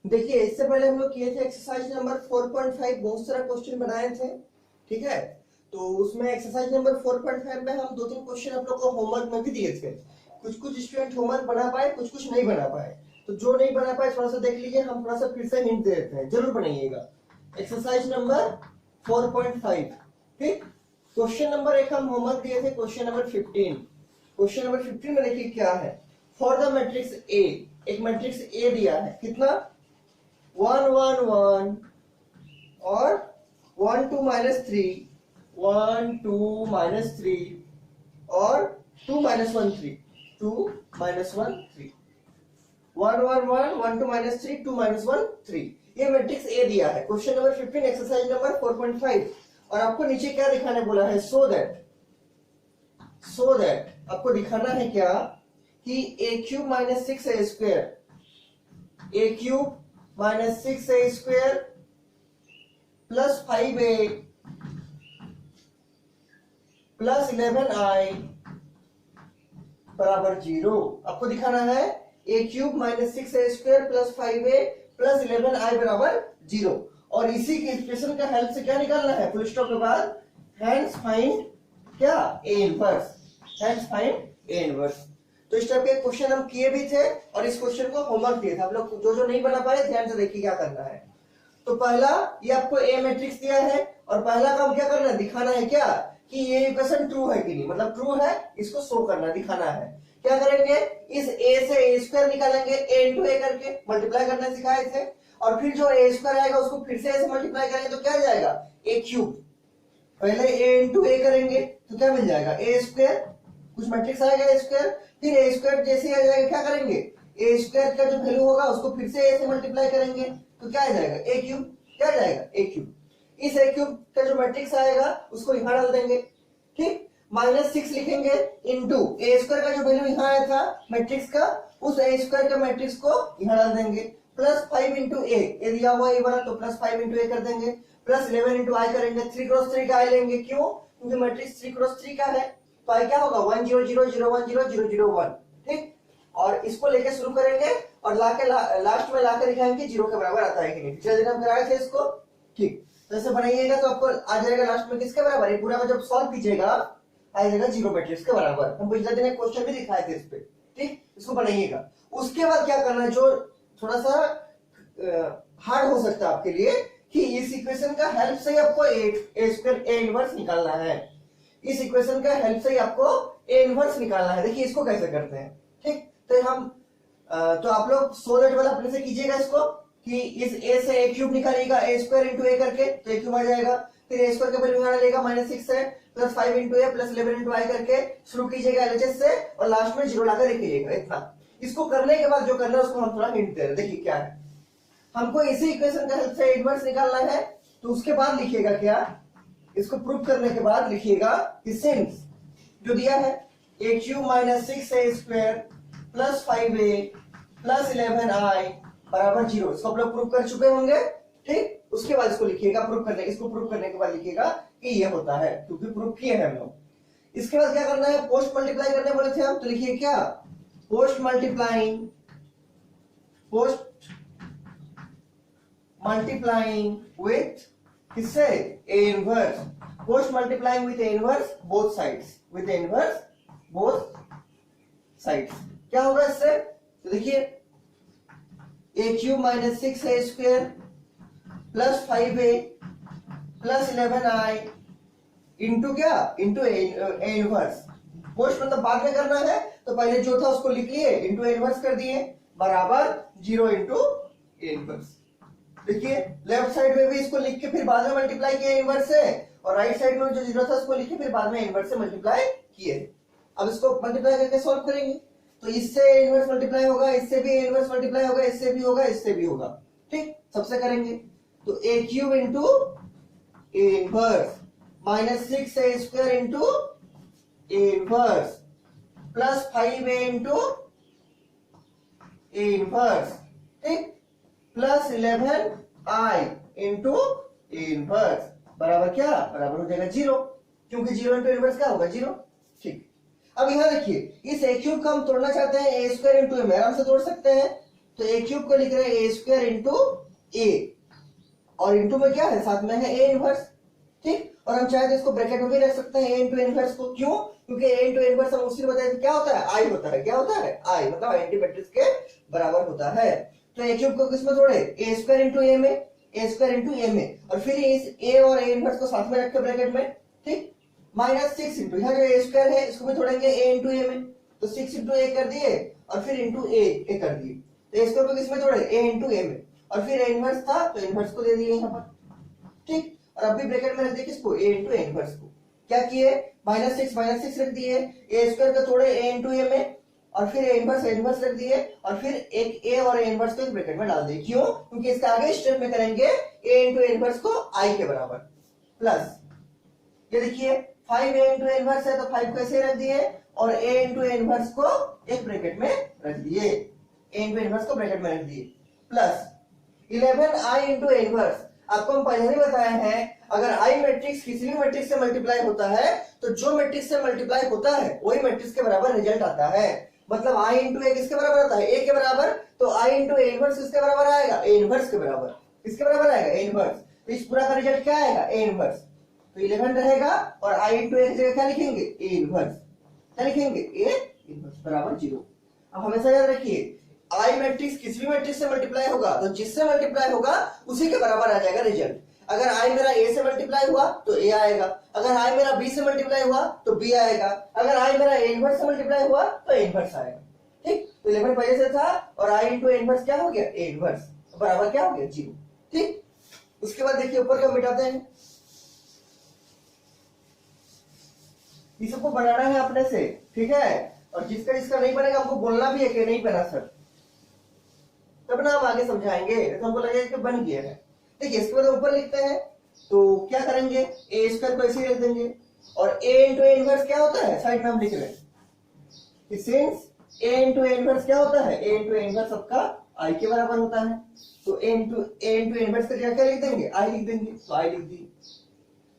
देखिए इससे पहले हम लोग किए थे एक्सरसाइज नंबर 4.5, बहुत सारा क्वेश्चन बनाए थे, ठीक है। तो उसमें एक्सरसाइज नंबर 4.5 में हम 2-3 क्वेश्चन आप लोग को होमवर्क में भी दिए थे। कुछ कुछ स्टूडेंट होमवर्क बना पाए, कुछ कुछ नहीं बना पाए। तो जो नहीं बना पाए थोड़ा सा देख लीजिए, हम थोड़ा सा फिर से हिंट दे देते हैं, जरूर बनाइएगा। एक्सरसाइज नंबर 4.5, ठीक। क्वेश्चन नंबर 1 हम होमवर्क दिए थे, क्वेश्चन नंबर 15। क्वेश्चन नंबर 15 में देखिए क्या है। फॉर द मैट्रिक्स ए, एक मैट्रिक्स ए दिया है, कितना 1 1 1 और 1 2 -3, 1 2 -3 और 2 -1 3, 2 -1 3, 1 1 1 1 2 -3 2 -1 3, ये मैट्रिक्स ए दिया है। Question number 15 exercise number 4.5। और आपको नीचे क्या दिखाने बोला है, सो दैट आपको दिखाना है क्या कि a³ - 6a² a³ - 6a² plus 5a plus 11i बराबर 0। आपको दिखाना है a³ - 6a² plus 5a plus 11i बराबर 0। और इसी के एक्सप्रेशन का हेल्प से क्या निकालना है, फुल स्टॉप के बाद हेंस फाइंड क्या, a inverse, hence find a inverse. तो इस टाइप के क्वेश्चन हम किए भी थे और इस क्वेश्चन को होमवर्क दिए थे। आप लोग जो जो नहीं बना पाए ध्यान से देखिए क्या करना है। तो पहला ये आपको ए मैट्रिक्स दिया है और पहला काम क्या करना है, दिखाना है क्या कि ये इक्वेशन ट्रू है कि नहीं, मतलब ट्रू है इसको शो करना, दिखाना है। क्या करेंगे, इस a से a² निकालेंगे, a इंटू a करके मल्टीप्लाई करना सिखाए थे। और फिर जो a² आएगा उसको फिर से a से मल्टीप्लाई करेंगे तो क्या जाएगा, a³। पहले a इंटू a करेंगे तो क्या मिल जाएगा, a², कुछ मैट्रिक्स आएगा a², फिर a² जैसे आ जाएगा क्या करेंगे, a² का जो वैल्यू होगा उसको फिर से a से मल्टीप्लाई करेंगे तो क्या आ जाएगा, a³, क्या आ जाएगा a³। इस a³ का जो मैट्रिक्स आएगा उसको यहां डाल देंगे, ठीक। -6 लिखेंगे इंटू a² का जो वैल्यू यहां आया था मैट्रिक्स का, उस a² का मैट्रिक्स को यहां डाल देंगे, प्लस 5 इंटू a, ये दिया हुआ a वाला तो प्लस 5 इंटू a कर देंगे, प्लस 11 इंटू i करेंगे। 3 क्रॉस 3 का i लेंगे, क्यों, क्योंकि मैट्रिक्स 3 क्रॉस 3 का है। तो i क्या होगा 1 0 0 0 1 0 0 0 1, ठीक। और इसको लेके शुरू करेंगे और लाके लास्ट में लाके दिखाएंगे जीरो के बराबर आता है कि नहीं। पिछले दिन हम कराए थे इसको, ठीक। तो ऐसे बनाइएगा तो आपको आ जाएगा लास्ट में किसके बराबर, ये पूरा का जब सॉल्व कीजिएगा आ जाएगा जीरो मैट्रिक्स के बराबर। हम पिछले दिन एक क्वेश्चन भी दिखाए थे इस पे, ठीक। इसको बनाइएगा। उसके बाद क्या करना है, जो थोड़ा सा हार्ड हो सकता है आपके लिए, कि इस इक्वेशन का हेल्प से ही आपको a² इनवर्स निकालना है। इस इक्वेशन का हेल्प से ही आपको a इनवर्स निकालना है। देखिए इसको कैसे करते हैं, ठीक। तो हम तो आप लोग सो दैट वाला अपने से कीजिएगा इसको, कि इस a से a³ निकालिएगा, a² इंटू a करके तो a³ आ जाएगा। फिर a² का वैल्यू यहां डालिएगा -6 से, plus 5 into a plus 11 into i करके शुरू कीजिएगा LHS से और लास्ट में जीरो लाकर लिखिएगा, इतना। इसको करने के बाद जो करना है उसको हम थोड़ा हिंट दे रहे हैं। देखिए क्या है, हमको इसी इक्वेशन का हेल्प से इनवर्स निकालना है। तो उसके बाद लिखिएगा क्या, इसको प्रूव करने के बाद लिखिएगा कि सिंस जो दिया है a³ - 6a² plus 5a plus 11i बराबर 0, इसको आप लोग प्रूव कर चुके होंगे, ठीक। उसके बाद इसको लिखिएगा, इसको प्रूव करने के बाद लिखिएगा कि ये होता है, क्योंकि प्रूव किए हैं हम लोग। इसके बाद क्या करना है, पोस्ट मल्टीप्लाई करने बोले थे हम, तो लिखिए क्या, पोस्ट मल्टीप्लाइंग विथ किससे, a inverse, post multiplying with a inverse both sides, with a inverse both sides. क्या होगा इससे, तो देखिए a³ - 6a² plus 5a plus 11i into क्या, इंटू a इनवर्स। पोस्ट मतलब बाद में करना है, तो पहले जो था उसको लिख लिए, इंटू a इनवर्स कर दिए, बराबर 0 इंटू a इनवर्स। देखिए लेफ्ट साइड में भी इसको लिख के फिर बाद में मल्टीप्लाई किया इनवर्स से, और राइट साइड में जो जीरो था उसको लिख के फिर बाद में इनवर्स से मल्टीप्लाई किए। अब इसको मल्टीप्लाई करके सॉल्व करेंगे, तो इससे इनवर्स मल्टीप्लाई होगा, इससे भी इनवर्स मल्टीप्लाई होगा, इससे भी होगा, इससे भी होगा, ठीक। सबसे करेंगे तो a³ into a inverse -6a² into a inverse plus 5a into a inverse, ठीक, plus 11i into a inverse बराबर क्या, बराबर हो जाएगा 0, क्योंकि 0 इंटू इनवर्स क्या होगा 0, ठीक। अब यहां देखिए इस a³ को हम तोड़ना चाहते हैं a² इंटू a में, आराम से तोड़ सकते हैं। तो ए क्यूब को लिख रहे हैं ए स्क्वायर इंटू ए, और इंटू में क्या है, साथ में है ए इनवर्स। ठीक, और हम चाहे तो इसको ब्रैकेट में भी रख सकते हैं ए इंटू इनवर्स को। क्यों? क्योंकि ए इंटू इनवर्स हम उसी बताए क्या होता है, आई होता है। क्या होता है? आई, मतलब आइडेंटिटी मैट्रिक्स के बराबर होता है। तो ए क्यूब को किसमें जोड़े, ए स्क्वायर इंटू ए में, ए स्क्वायर इंटू ए में, और फिर इस ए और ए इनवर्स को साथ में रखते ब्रैकेट में। ठीक, माइनस 6 इंटू यहाँ जो ए स्क्वायर है इसको भी जोड़ेंगे ए इंटू ए में, तो 6 इंटू ए कर दिए और फिर इंटू ए कर दिए। तो ए स्क्वायर को किसमें जोड़े, ए इंटू ए में, और फिर ए इनवर्स था तो इनवर्स को दे दिए यहाँ पर। ठीक, और अब भी ब्रैकेट में रख दिए किसको, ए इंटू ए इनवर्स को। क्या किए, माइनस सिक्स रख दिए, ए स्क्वायर को थोड़े ए इंटू ए में, और फिर ए इनवर्स रख दिए, और फिर एक ए और ए इनवर्स को एक ब्रैकेट में डाल दिए। क्यों? क्योंकि इसका आगे स्टेप में करेंगे ए इंटू ए इनवर्स को आई के बराबर, प्लस ये देखिए 5 ए इंटू ए इनवर्स है तो 5 को ऐसे रख दिए, और ए इंटू ए इनवर्स को एक ब्रैकेट में रख दिए, ए इंटू इनवर्स को ब्रैकेट में रख दिए, plus 11 I into A inverse. आपको हम पहले ही बताया है, अगर आई मैट्रिक्स किसी भी मैट्रिक्स से मल्टीप्लाई होता है तो जो मैट्रिक्स से मल्टीप्लाई होता है वही मैट्रिक्स के बराबर रिजल्ट आता है। मतलब आई इंटू ए किसके बराबर आता है, ए के बराबर, तो आई इंटू ए इनवर्स किसके बराबर आएगा, ए इनवर्स के बराबर। किसके बराबर आएगा, ए इनवर्स। तो इस पूरा का रिजल्ट क्या आएगा, ए इनवर्स। तो 11 रहेगा, और आई इंटू ए की जगह क्या लिखेंगे, ए इनवर्स। क्या लिखेंगे, ए इनवर्स बराबर 0। अब हमेशा याद रखिए, आई मैट्रिक्स किसी भी मैट्रिक्स से मल्टीप्लाई होगा तो जिससे मल्टीप्लाई होगा उसी के बराबर आ जाएगा रिजल्ट। अगर आई मेरा ए से मल्टीप्लाई हुआ तो ए आएगा, अगर आई मेरा बी से मल्टीप्लाई हुआ तो बी आएगा, अगर आई मेरा ए इनवर्स से मल्टीप्लाई हुआ तो ए इनवर्स आएगा। ठीक, तो 11 पहले से था, और आई इंटू ए इनवर्स क्या हो गया, ए इनवर्स बराबर क्या हो गया, 0। ठीक, उसके बाद देखिए ऊपर का मिटाते हैं, ये सबको बनाना है अपने से। ठीक है, और जिसका जिसका नहीं बनेगा हमको बोलना भी है कि नहीं बना सर, तब ना हम आगे समझाएंगे, तो हमको लगेगा कि बन गया है। देखिए इसके बाद ऊपर लिखते हैं, तो क्या करेंगे, ए स्क्वायर को ऐसे ही रख देंगे, और ए इंटू ए इनवर्स क्या होता है, साइड में हम लिख रहे हैं, since A into A inverse क्या होता है, ए इंटू ए इनवर्स सबका आई के बराबर होता है, तो ए इंटू ए इनवर्स का जगह क्या लिख देंगे, आई लिख देंगे, तो आई लिख दिए।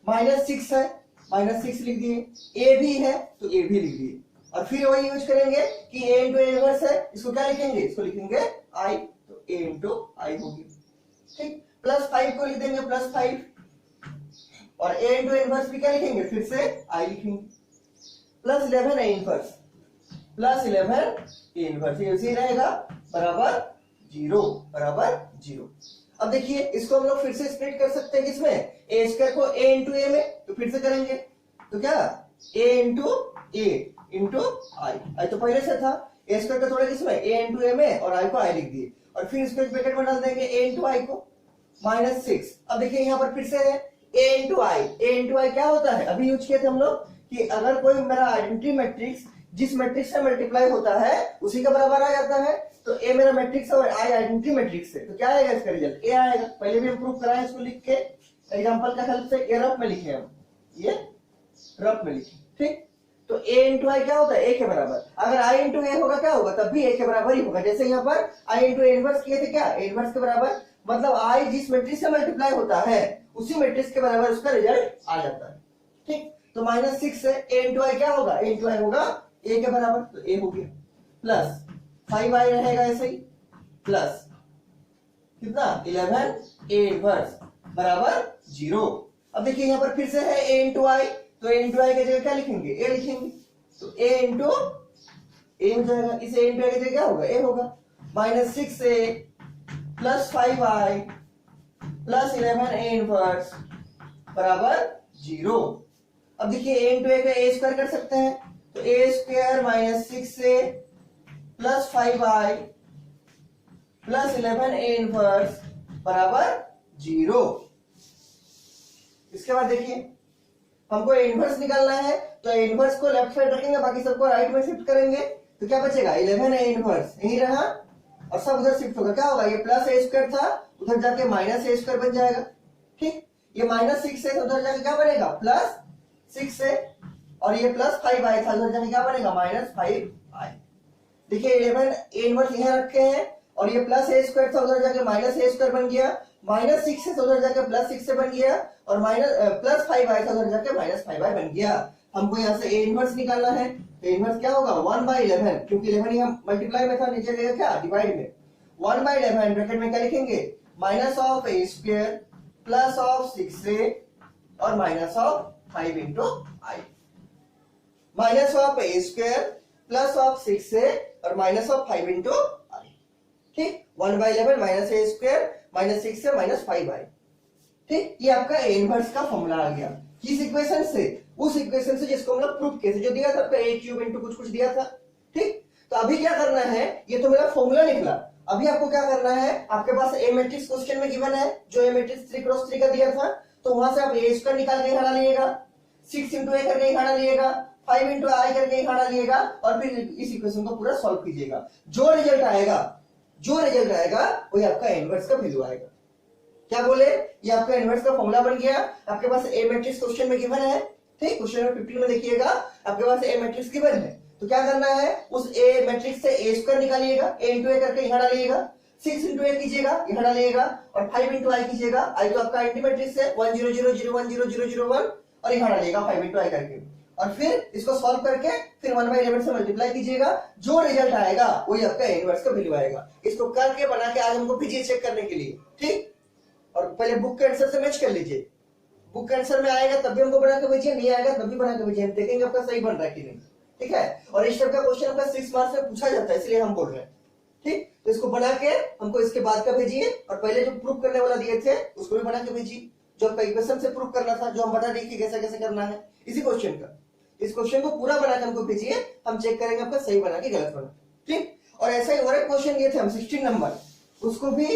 माइनस 6 है, माइनस 6 लिख दिए, ए भी है तो ए भी लिख दिए, और फिर वही यूज करेंगे कि ए इंटू ए इनवर्स है, इसको क्या लिखेंगे, इसको लिखेंगे आई, तो ए इंटू आई होगी। ठीक, प्लस 5 को लिख देंगे प्लस 5, और ए इंटू इनवर्स भी क्या लिखेंगे, फिर से आई लिखेंगे, plus 11 A inverse, plus 11 A inverse, ये उसी रहेगा बराबर 0, बराबर 0। अब देखिए इसको हम लोग फिर से स्प्लिट कर सकते हैं किसमें, ए स्क्वायर को ए इंटू ए में, तो फिर से करेंगे, तो क्या ए इंटू ए इंटू आई तो पहले से था, ए स्क्वायर का थोड़ा किसमें, ए इंटू ए में, और आई को आई लिख दिए, और फिर इसको ब्रैकेट में डाल देंगे ए इंटू आई को, माइनस 6। अब देखिए यहाँ पर फिर से है ए इंटू आई, ए इंटू आई क्या होता है, अभी यूज किए थे हम लोग कि अगर कोई मेरा आइडेंटिटी मैट्रिक्स जिस मैट्रिक्स से मल्टीप्लाई होता है उसी का बराबर आ जाता है, तो ए मेरा मैट्रिक्स है और आई आइडेंटिटी मैट्रिक्स है, तो क्या आएगा इसका रिजल्ट, ए आएगा। पहले भी हम प्रूव कराए इसको लिख के एग्जांपल का हेल्प से, ये रफ में लिखे हम, ये रफ में लिखे। ठीक, तो a इंटू आई क्या होता है, a के बराबर, अगर i इंटू ए होगा क्या होगा, तब भी a के बराबर ही होगा। जैसे यहाँ पर i इंटू ए इनवर्स किए थे, क्या a इनवर्स के बराबर, मतलब i जिस मैट्रिक्स से मल्टीप्लाई होता है उसी मैट्रिक्स के बराबर उसका रिजल्ट आ जाता है। ठीक, तो माइनस 6 से a इंटू आई क्या होगा, a इंटू आई होगा a के बराबर, तो a हो गया, प्लस 5i रहेगा ऐसे ही, प्लस कितना 11 a इनवर्स बराबर 0। अब देखिए यहाँ पर फिर से है a इंटू आई, तो ए इंटू आई की जगह क्या लिखेंगे, ए लिखेंगे, तो ए इंटू ए हो जाएगा, इस ए इंटू आई की जगह क्या होगा, ए होगा, माइनस 6 से plus 5i plus 11 A inverse बराबर 0। अब देखिए ए इंटू ए का ए स्क्वायर कर सकते हैं, तो ए स्क्वायर माइनस 6 से plus 5i plus 11 A inverse बराबर 0। इसके बाद देखिए हमको इनवर्स निकालना है, तो इनवर्स को लेफ्ट साइड रखेंगे, बाकी सबको राइट में शिफ्ट करेंगे, तो क्या बचेगा 11 ए इनवर्स यही रहा, और सब उधर शिफ्ट होगा, क्या होगा, ये प्लस ए स्क्वायर था उधर जाके माइनस ए स्क्वायर बन जाएगा। ठीक, ये माइनस 6 से उधर जाके क्या बनेगा, प्लस 6 से, और ये प्लस 5i था उधर जाके क्या बनेगा, माइनस 5i। देखिए 11 ए इनवर्स यहाँ रखे हैं, और ये प्लस ए स्क्वायर था उधर जाके माइनस ए स्क्वायर बन गया, माइनस 6 से उधर जाके प्लस 6 से बन गया, और माइनस प्लस 5i था उधर जाके माइनस 5i बन गया। हमको यहाँ से ए इनवर्स निकालना है, तो इनवर्स क्या होगा 1/11, क्योंकि 11 यहाँ मल्टीप्लाई में था, नीचे गया क्या डिवाइड में, 1/11 ब्रैकेट में क्या लिखेंगे, minus of A square plus of 6a और minus of 5 into I, minus of A square plus of 6a और माइनस ऑफ 5 इंटू आई। ठीक, 1/11 minus A square minus 6a minus 5i। ठीक, ये आपका ए इनवर्स का फॉर्मूला आ गया। किस equation से, उस इक्वेशन से जिसको हम लोग प्रूफ किए थे, जो दिया था आपका a क्यूब इंटू कुछ कुछ दिया था। ठीक, तो अभी क्या करना है, ये तो मेरा फॉर्मूला निकला, अभी आपको क्या करना है, आपके पास ए मैट्रिक्स क्वेश्चन में गिवन है, जो ए मैट्रिक्स 3x3 का दिया था, तो वहां से आप ए स्क्वायर निकाल के यहाँ डालिएगा, 6 इंटू ए करके यहाँ डालिएगा, 5 इंटू आई करके यहाँ डालिएगा और फिर इस इक्वेशन को पूरा सॉल्व कीजिएगा। जो रिजल्ट आएगा वही आपका इनवर्स का वैल्यू आएगा। क्या बोले, ये आपका इनवर्स का फॉर्मूला बन गया। आपके पास ए मैट्रिक्स क्वेश्चन में गिवन है। ठीक, क्वेश्चन नंबर 15 में देखिएगा आपके पास ए मैट्रिक्स गिवन है, तो क्या करना है, उस ए मैट्रिक्स से ए स्क्वायर निकालिएगा, ए इंटू ए करके यहाँ डालिएगा, 6 इंटू ए कीजिएगा यहाँ डालिएगा और 5 इंटू आई कीजिएगा। आई तो आपका एंटी मैट्रिक्स है 1 0 0 0 1 0 0 0 1 और यहाँ डालिएगा 5 इंटू आई करके और फिर इसको सॉल्व करके फिर 1/11 से मल्टीप्लाई कीजिएगा। जो रिजल्ट आएगा वही आपका इनवर्स का वैल्यू आएगा। इसको करके बना के आज हमको भेजिए चेक करने के लिए। ठीक, और पहले बुक के आंसर से मैच कर लीजिए, बुक के आंसर में आएगा तब भी हमको बना के भेजिए, नहीं आएगा तब भी बना के भेजिए, हम देखेंगे आपका सही बन रहा है कि नहीं। ठीक है, और इस टाइप का क्वेश्चन आपका 6 मार्क्स में पूछा जाता है, इसलिए हम बोल रहे हैं। ठीक, तो इसको बना के हमको इसके बाद का भेजिए और पहले जो प्रूफ करने वाला दिए थे उसको भी बना के भेजिए, जो आपका इक्वेशन से प्रूफ करना था, जो हम बता दें कि कैसे कैसे करना है इसी क्वेश्चन का। इस क्वेश्चन को पूरा बना के हमको भेजिए, हम चेक करेंगे आपका सही बना के गलत बना। ठीक, और ऐसा ही और एक क्वेश्चन दिए थे हम 16 नंबर, उसको भी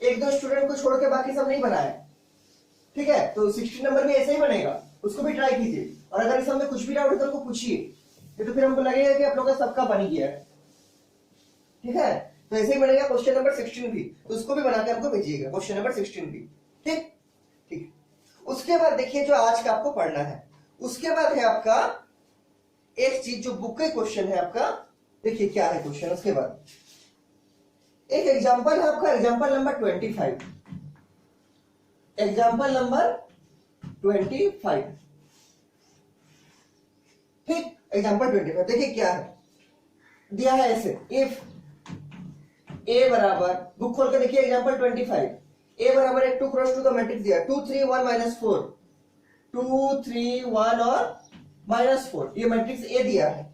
एक दो स्टूडेंट को छोड़ के बाकी सब नहीं बनाए। ठीक है, तो 16 नंबर भी ऐसे ही बनेगा, उसको भी ट्राई कीजिए और अगर इस में कुछ भी डाउट है तो हमको पूछिए, तो फिर हमको लगेगा कि आप लोगों का सबका बन गया है। ठीक है, तो ऐसे ही बनेगा क्वेश्चन नंबर 16 भी, तो उसको भी बना के हमको भेजिएगा क्वेश्चन नंबर 16 भी। ठीक ठीक, उसके बाद देखिए जो आज का आपको पढ़ना है, उसके बाद है आपका एक चीज जो बुक के क्वेश्चन है आपका, देखिए क्या है क्वेश्चन। उसके बाद एक एग्जांपल है आपका, एग्जांपल नंबर 25, एग्जांपल नंबर 25। ठीक, एग्जांपल 25 देखिए क्या है दिया है ऐसे, इफ ए बराबर, बुक खोल के देखिए एग्जांपल 25, ए बराबर एक 2x2 का मैट्रिक्स दिया 2 3 1 -4, 2 3 1 और -4, ये मैट्रिक्स ए दिया है।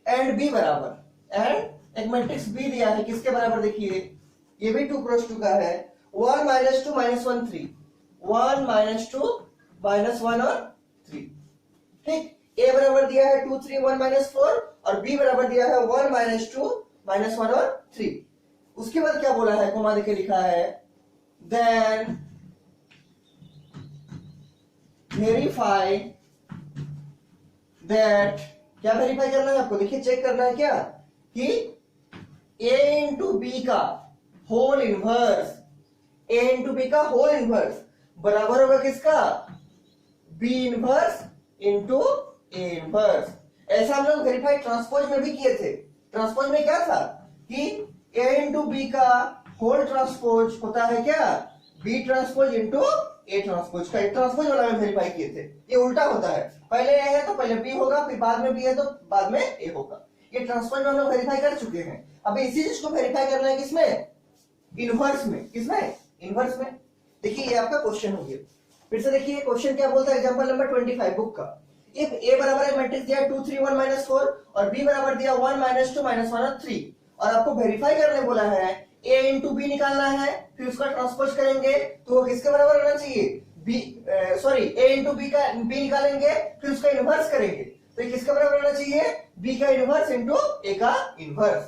एंड बी बराबर, एंड एक मैट्रिक्स बी दिया है, किसके बराबर देखिए, ये भी 2x2 का है, 1 -2 -1 3, 1 -2 -1 और 3। ठीक, ए बराबर दिया है 2 3 1 -4 और बी बराबर दिया है 1 -2 -1 और 3। उसके बाद क्या बोला है, कोमा देके लिखा है, देन वेरीफाई दैट, क्या वेरीफाई करना है आपको, देखिए चेक करना है क्या कि a इंटू बी का whole inverse, a into B का होल इनवर्स बराबर होगा किसका, b inverse into a inverse. ऐसा हम लोग वेरीफाई ट्रांसपोज में भी किए थे। ट्रांसपोज में क्या था कि a इंटू बी का होल ट्रांसपोज होता है क्या, b transpose into a transpose का, ट्रांसपोज वाला में वेरीफाई किए थे। ये उल्टा होता है, पहले a है तो पहले b होगा, फिर बाद में b है तो बाद में a होगा। ये ट्रांसपोज में हम लोग वेरीफाई कर चुके हैं। अब इसी चीज को वेरीफाई करना है किसमें, इनवर्स में। किसमें, इनवर्स में। देखिए ये आपका क्वेश्चन हो गया। फिर से देखिए क्वेश्चन क्या बोलता है, एग्जांपल नंबर 25 बुक का, इफ a बराबर एक मैट्रिक्स दिया 2 3 1 -4 और b बराबर दिया 1 -2 -1 और 3 और आपको वेरीफाई करने बोला है, a इंटू बी निकालना है, फिर उसका ट्रांसपोज करेंगे तो वो किसके बराबर होना चाहिए, b sorry a into B का b निकालेंगे फिर उसका इनवर्स करेंगे, तो ये किसके बराबर होना चाहिए, b का इनवर्स इंटू a का इनवर्स।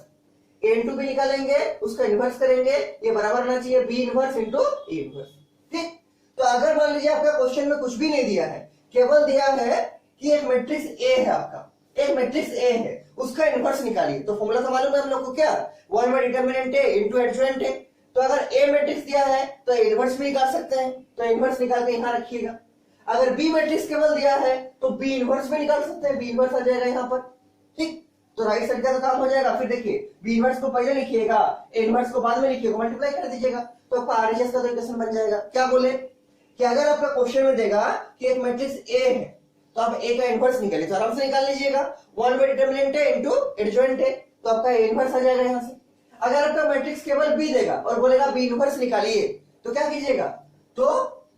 a इंटू बी निकालेंगे उसका इनवर्स करेंगे, ये बराबर होना चाहिए b inverse into a inverse. ठीक, तो अगर मान लीजिए आपका क्वेश्चन में कुछ भी नहीं दिया है, केवल दिया है कि एक मैट्रिक्स A है, आपका एक मैट्रिक्स A है, उसका इनवर्स निकालिए, तो फॉर्मूला तो मालूम है हम लोग को क्या, 1 by determinant A into adjoint A। तो अगर A मैट्रिक्स दिया है तो इनवर्स भी निकाल सकते हैं, तो इनवर्स निकाल के यहां रखिएगा। अगर B मैट्रिक्स केवल दिया है तो B इनवर्स भी निकाल सकते हैं, B इनवर्स आ जाएगा यहाँ पर। ठीक, तो राइट साइड का तो काम हो जाएगा। फिर देखिए B इनवर्स को पहले लिखिएगा, A इनवर्स को बाद में लिखिएगा, मल्टीप्लाई कर दीजिएगा तो आपका आरएचएस का इक्वेशन बन जाएगा। क्या बोले कि अगर आपका क्वेश्चन में देगा कि एक मैट्रिक्स A है तो आप A का इनवर्स निकालिए, तो आराम से निकाल लीजिएगा, 1 by determinant A into adjoint A, तो आपका इनवर्स आ जाएगा यहाँ से। अगर आपका मैट्रिक्स केवल बी देगा और बोलेगा बी इनवर्स निकालिए, तो क्या कीजिएगा, तो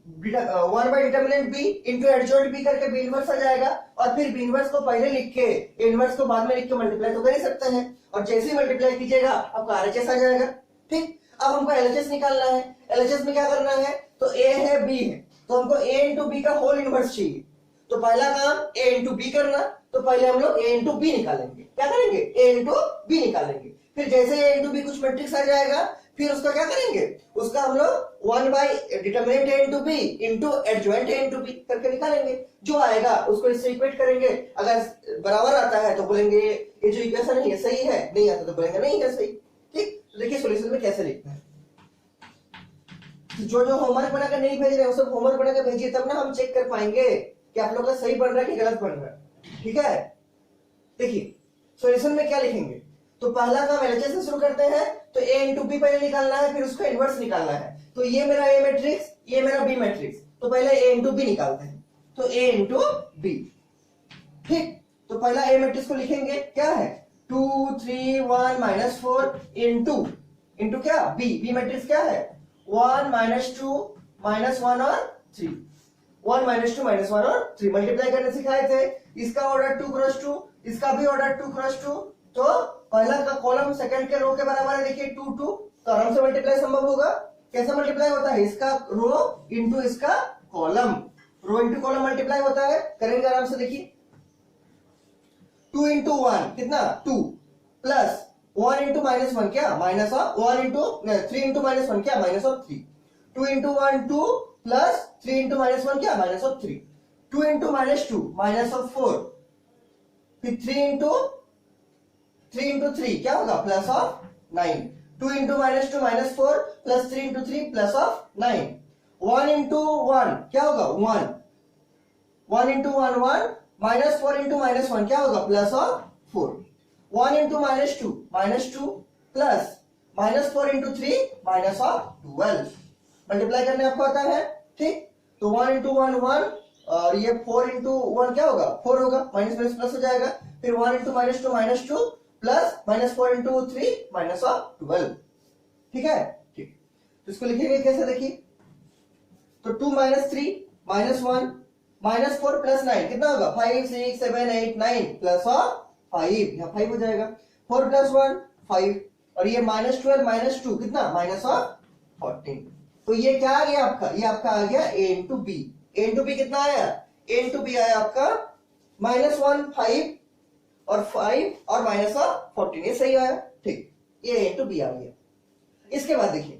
1 by determinant B into adjoint B करके बी इनवर्स आ जाएगा, और फिर बी इनवर्स को पहले लिख के इनवर्स को बाद में लिख के मल्टीप्लाई तो कर ही सकते हैं, और जैसे ही मल्टीप्लाई कीजिएगा आपका आरएचएस आ जाएगा। ठीक, अब हमको एलएचएस निकालना है। एलएचएस में क्या करना है, तो ए है बी है, तो हमको ए इंटू बी का होल इनवर्स चाहिए। तो पहला काम ए इंटू बी करना, तो पहले हम लोग ए इंटू बी निकालेंगे। क्या करेंगे, ए इंटू बी निकालेंगे। फिर जैसे ए इंटू बी कुछ मैट्रिक्स आ जाएगा, फिर उसका क्या करेंगे, उसका हम लोग 1 by determinant A into B into adjoint A into B करके निकालेंगे। जो आएगा उसको इससे इक्वेट करेंगे। अगर बराबर आता है तो बोलेंगे ये जो इक्वेशन है ये सही है, नहीं आता तो बोलेंगे नहीं है सही। ठीक, तो देखिए सॉल्यूशन में कैसे लिखना है। जो होमवर्क बनाकर नहीं भेज रहे हैं, सब होमवर्क बनाकर भेजिए, तब ना हम चेक कर पाएंगे कि आप लोग का सही बन रहा है कि गलत बन रहा है। ठीक है, देखिए सॉल्यूशन में क्या लिखेंगे, तो पहला काम एलएचएस से शुरू करते हैं। तो ए इंटू बी पहले निकालना है, फिर उसका इनवर्स निकालना है। तो ये मेरा ए मैट्रिक्स, ये मेरा बी मैट्रिक्स, तो पहले ए इंटू बी निकालते हैं। तो ए इंटू बी, ठीक, तो पहला ए मैट्रिक्स को लिखेंगे, क्या है 2 3 1 -4 इंटू क्या बी मैट्रिक्स क्या है 1 -2 -1 और 3, 1 -2 -1 और 3 मल्टीप्लाई करने सिखाए थे। इसका ऑर्डर 2 क्रॉस 2, इसका भी ऑर्डर 2 क्रॉस 2, तो पहला का कॉलम सेकंड के रो के बराबर है। देखिए 2 2, तो आराम से मल्टीप्लाई संभव होगा। कैसे मल्टीप्लाई होता है, इसका रो इंटू इसका column, rho into column multiply होता है। करेंगे आराम से, देखिए 2 इंटू 1 कितना 2 प्लस 1 इंटू -1 क्या माइनस ऑफ 1 इंटू 3 इंटू -1 क्या minus of 3, 2 into 1 2 plus 3 into -1 क्या minus of 3, 2 into -2 minus of 4, फिर 3 इंटू 3 क्या होगा plus of 9, 2 into -2 -4 plus 3 into 3 plus of 9, 1 into 1 क्या होगा 1, 1 इंटू 1 1 -4 इंटू -1 क्या होगा plus of 4, 1 into -2 plus -4 into 3 minus of 12। Multiply करने आपको आता है, ठीक, तो 1 इंटू 1 1 और ये 4 इंटू 1 क्या होगा 4 होगा, माइनस माइनस प्लस हो जाएगा। फिर 1 into -2 plus -4 into 3 minus of 12। ठीक है, ठीक, तो इसको लिखेंगे कैसे, देखिए तो 2 -3 -1 -4 प्लस 9 कितना होगा 5 6 7 8 9 प्लस ऑफ 5, यहाँ 5 हो जाएगा। 4 प्लस 1 5, और ये -12 -2 कितना माइनस ऑफ 14। तो ये क्या आ गया आपका, ये आपका आ गया a into B. a into B कितना आया, a इंटू बी आया आपका -1 5 और 5 और माइनस ऑफ 14, ये सही आया। ठीक, ये a इंटू बी आ गया। इसके बाद देखिए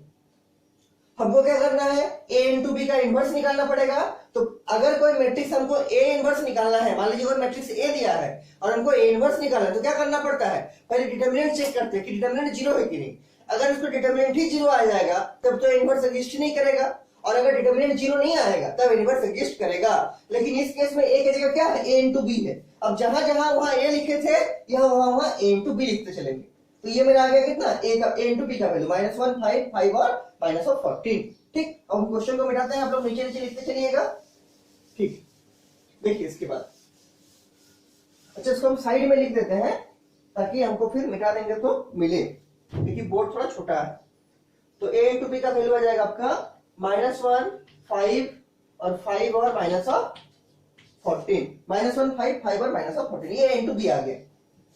हमको क्या करना है, a इंटू बी का इनवर्स निकालना पड़ेगा। तो अगर कोई मैट्रिक्स हमको a इनवर्स निकालना है, मान लीजिए कोई मैट्रिक्स a दिया है और हमको a इनवर्स निकालना है, तो क्या करना पड़ता है, पहले डिटरमिनेंट चेक करते हैं कि डिटरमिनेंट 0 है कि नहीं। अगर उसको डिटरमिनेंट ही 0 आ जाएगा तब तो इनवर्स एग्जिस्ट नहीं करेगा, और अगर डिटरमिनेंट 0 नहीं आएगा तब इनवर्स एग्जिस्ट करेगा। लेकिन इस केस में a की जगह क्या है, a इंटू बी है। अब जहां जहां वहां a लिखे थे, यहाँ वहां a इंटू बी लिखते चलेंगे। तो ये मेरा आ गया कितना a इंटू बी का वैल्यू -1 5 5 और माइनस ऑफ 14। ठीक, अब हम क्वेश्चन को मिटाते हैं, आप लोग नीचे नीचे लिखते चलिएगा। ठीक, देखिए इसके बाद अच्छा इसको हम साइड में लिख देते हैं ताकि हमको फिर मिटा देंगे तो मिले, क्योंकि बोर्ड थोड़ा छोटा है। तो a इंटू बी का वैल्यू आ जाएगा आपका -1 5 और 5 और माइनस ऑफ 14, -1 5 5 और माइनस ऑफ 14, ये a इंटू बी आ गया।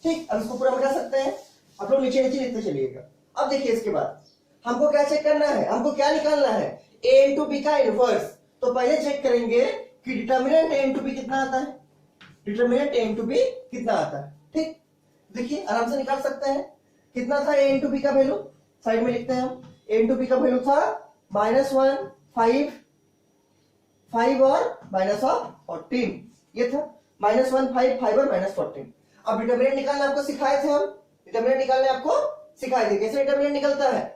ठीक, अब इसको पूरा मिटा सकते हैं, आप लोग नीचे नीचे लिखते चलिएगा। अब देखिए इसके बाद हमको क्या चेक करना है, हमको क्या निकालना है, a इंटू बी का इनवर्स। तो पहले चेक करेंगे कि डिटर्मिनेंट a इंटू बी कितना आता है, डिटर्मिनेंट a इंटू बी कितना आता है। ठीक, देखिए आराम से निकाल सकते हैं। कितना था a इंटू बी का वैल्यू, साइड में लिखते हैं हम। a इंटू बी का वैल्यू था -1 5 5 और माइनस ऑफ 14, ये था -1 5 5 और -14। अब डिटर्मिनेंट निकालना आपको सिखाए थे, हम डिटर्मिनेंट निकालने आपको सिखाए थे। कैसे डिटर्मिनेंट निकलता है,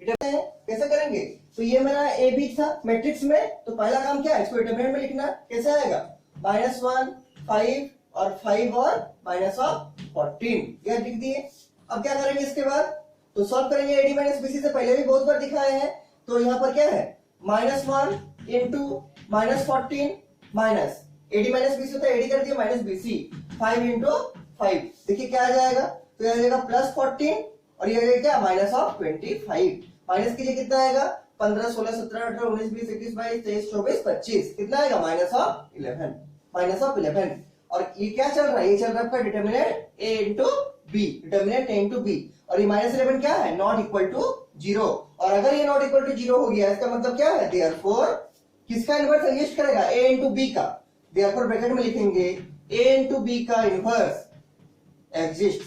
कैसे करेंगे, तो ये मेरा ए बी था मैट्रिक्स में, तो पहला काम क्या है, इसको डिटरमिनेंट में लिखना। कैसे आएगा -1 5 और 5 और माइनस ऑफ 14, ये लिख दिए। अब क्या करेंगे इसके बाद, तो सॉल्व करेंगे एडी माइनस बीसी से पहले भी बहुत बार दिखाए हैं। तो यहाँ पर क्या है -1 into -14 minus AD minus BC होता है, एडी कर दिया -बीसी 5 इंटू 5, देखिए क्या आ जाएगा, तो आ जाएगा +14 और ये क्या माइनस ऑफ 25। माइनस कीजिए कितना आएगा 15 16 17 18 19 20 21 22 23 24 25 कितना आएगा माइनस ऑफ 11, माइनस ऑफ 11। और ये क्या चल रहा है, ये चल रहा है आपका determinant a into B, determinant a into B, और ये माइनस 11 क्या है नॉट इक्वल टू 0। और अगर ये नॉट इक्वल टू 0 हो गया इसका मतलब क्या है, देयरफॉर किसका इनवर्स एग्जिस्ट करेगा, a इंटू बी का। देयरफॉर ब्रैकेट में लिखेंगे a इंटू बी का इनवर्स एग्जिस्ट,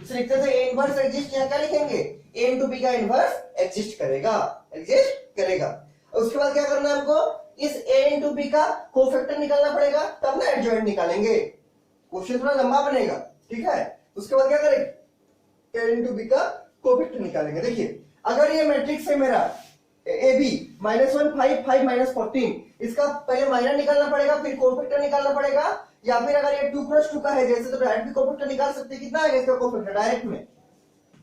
इसे लिखते थे a इनवर्स एग्जिस्ट, यहाँ क्या लिखेंगे a इंटू बी का इनवर्स एग्जिस्ट करेगा, एग्जिस्ट करेगा। उसके बाद क्या करना है हमको, इस a इंटू बी का कोफैक्टर निकालना पड़ेगा, तब ना एडजॉइंट निकालेंगे। क्वेश्चन थोड़ा लंबा बनेगा, ठीक है। उसके बाद क्या करेंगे, a इंटू बी का कोफैक्टर निकालेंगे। देखिए अगर ये मैट्रिक्स है मेरा ए बी -1 5 5 -14, इसका पहले माइनर निकालना पड़ेगा फिर कोफैक्टर निकालना पड़ेगा, या फिर अगर ये 2 क्रॉस 2 का है जैसे तो डायरेक्ट भी कोफैक्टर निकाल सकते हैं। कितना आएगा इसका कोफैक्टर डायरेक्ट में,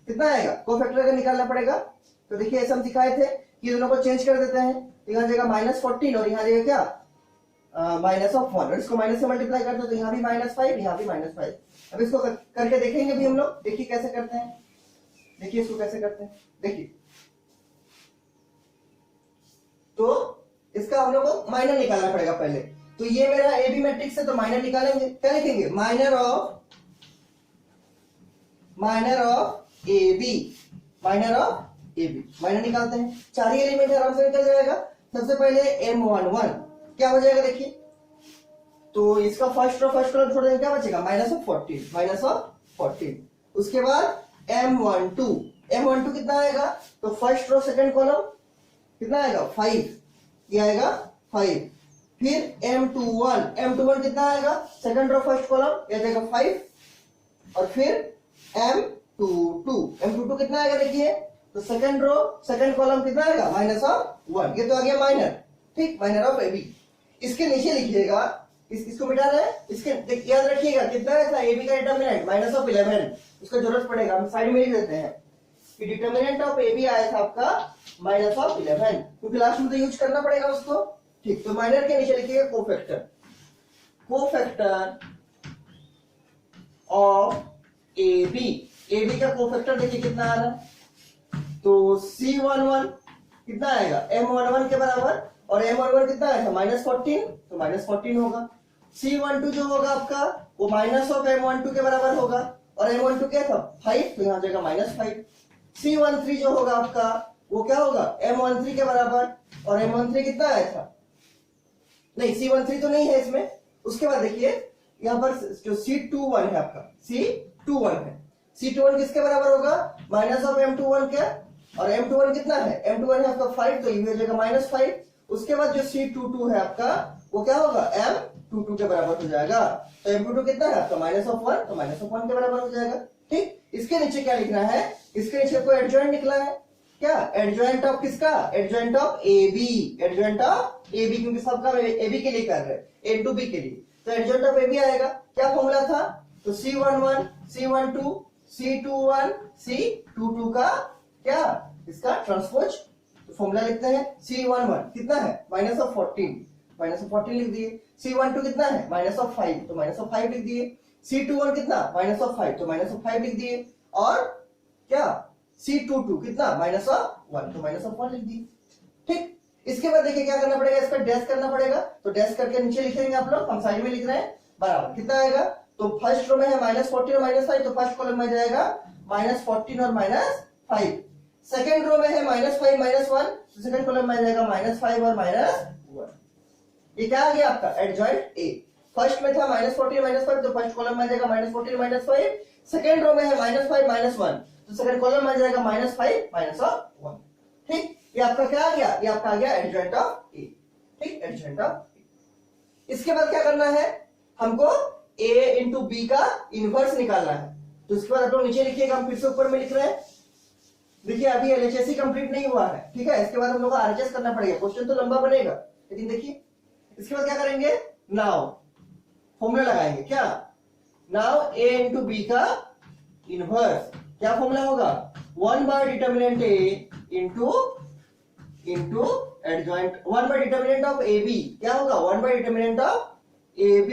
कितना आएगा कोफैक्टर का निकालना पड़ेगा। तो देखिए ऐसा हम सिखाए थे कि दोनों को चेंज कर देते हैं, यहाँ जाएगा -14 और यहाँ जाएगा क्या माइनस ऑफ 1, और इसको माइनस से मल्टीप्लाई करते हैं तो यहाँ भी -5 यहाँ भी -5। अब इसको करके देखेंगे भी हम लोग, देखिए कैसे करते हैं, देखिए इसको कैसे करते हैं। देखिए तो इसका हम लोग को माइनर निकालना पड़ेगा पहले, तो ये मेरा ए बी मैट्रिक्स है तो माइनर निकालेंगे, क्या लिखेंगे minor of A B, minor of A B, minor निकालते हैं। 4 ही एलिमेंट आराम से निकल जाएगा। सबसे पहले M11 क्या हो जाएगा देखिए, तो इसका फर्स्ट कॉलम छोड़ देंगे, क्या बचेगा -14। उसके बाद M12 कितना आएगा, तो फर्स्ट रो सेकंड कॉलम कितना आएगा 5, ये आएगा 5। फिर M21 कितना आएगा, सेकंड रो फर्स्ट कॉलम, ये जाएगा 5, और फिर M22 कितना आएगा देखिए, तो सेकंड रो सेकंड कॉलम कितना आएगा -1, ये तो आ गया माइनर, ठीक, माइनर ऑफ AB। इसके नीचे लिखिएगा, इसको मिटाना है, इसके याद रखिएगा कितना है AB का डिटरमिनेंट -11, उसका जरूरत पड़ेगा, हम साइड में लिख देते हैं कि डिटरमिनेंट ऑफ AB आया था आपका -11, क्योंकि लास्ट में तो यूज करना पड़ेगा उसको, ठीक। तो माइनर के नीचे लिखिएगा कोफैक्टर ऑफ AB का कोफैक्टर देखिए कितना आ रहा है, तो C11 कितना आएगा M11 के बराबर, और M11 कितना आया था -14, तो -14 होगा। C12 जो होगा आपका वो माइनस ऑफ M12 के बराबर होगा, और M12 क्या था 5, तो यहाँ जाएगा -5। C13 जो होगा आपका वो क्या होगा M13 के बराबर, और M13 कितना आया था, नहीं C13 तो नहीं है इसमें। उसके बाद देखिए यहाँ पर जो C21 है आपका, C21 किसके बराबर होगा, माइनस ऑफ M21 के, और M21 कितना है, M21 है आपका 5, तो ये हो जाएगा -5। उसके बाद जो C22 है आपका वो क्या होगा M22 के बराबर हो जाएगा, तो M22 कितना है आपका -1, तो -1 के बराबर हो जाएगा, ठीक। इसके नीचे क्या लिखना है, इसके नीचे आपको एडजॉइंट निकला है, क्या एडजॉइंट ऑफ किसका, एडजॉइंट ऑफ AB, क्योंकि सबका AB के लिए कर रहे हैं, A टू B के लिए, तो एडजॉइंट ऑफ AB आएगा। क्या फॉर्मूला था, तो C11 C12 C21 C22 का क्या इसका ट्रांसपोज फॉर्मूला लिखते हैं। C11 कितना है -14 लिख दिए। C12 कितना है -5, तो -5 लिख दिए। C21 कितना -5, तो -5 लिख दिए, और क्या C22 कितना -1, तो -1 लिख दिए, ठीक। इसके बाद देखिए क्या करना पड़ेगा, इसका डैश करना पड़ेगा, तो डैश करके नीचे लिखेंगे आप लोग, हम साइड में लिख रहे हैं बराबर, कितना आएगा, तो फर्स्ट रो में है -14 और -5, तो फर्स्ट कॉलम में जाएगा -14 और -5। सेकंड रो में है -5 -1, तो सेकंड कॉलम में जाएगा -5 और -1। ये क्या आ गया आपका एडजॉइंट A। फर्स्ट में था -14 -5, तो फर्स्ट कॉलम में जाएगा -14 -5। सेकंड रो में है -5 -1, तो सेकंड कॉलम में जाएगा -5 -1, ठीक। ये आपका क्या आ गया, ये आपका आ गया एडजॉइंट ऑफ A, ठीक, एडजॉइंट ऑफ A। इसके बाद क्या करना है, हमको A इंटू B का इनवर्स निकालना है, तो इसके बाद आप लोग नीचे लिखिएगा, हम फिर से ऊपर में लिख रहे हैं। देखिए अभी LHS कंप्लीट नहीं हुआ है, ठीक है, इसके बाद हम लोग को RHS करना पड़ेगा, क्वेश्चन तो लंबा बनेगा, लेकिन देखिए इसके बाद क्या करेंगे, नाउ फॉर्मूला लगाएंगे, क्या नाउ A इंटू B का इनवर्स, क्या फॉर्मूला होगा 1 by determinant A into adjoint 1 by determinant of AB, क्या होगा 1 by determinant of AB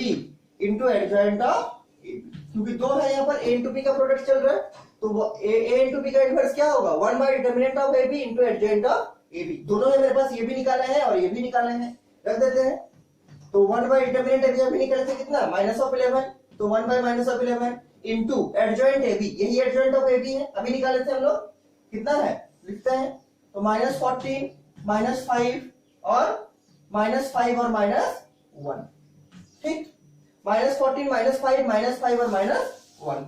into adjoint of AB, क्योंकि दो है यहाँ पर A इंटू B का प्रोडक्ट चल रहा है, तो वो a into b का इनवर्स क्या होगा 1 by determinant of ab into एडजेंट of ab। दोनों में मेरे पास ये भी निकाला है और ये भी निकाला है, रख देते हैं। तो 1 by डिटरमिनेंट ab अभी निकाले थे कितना -11, तो 1 by -11 into एडजेंट ab, यही एडजेंट ऑफ ab है, अभी निकाले थे हम लोग, कितना है लिखते हैं। तो -14 -5 और -5 और -1, ठीक, -14 -5 और -1।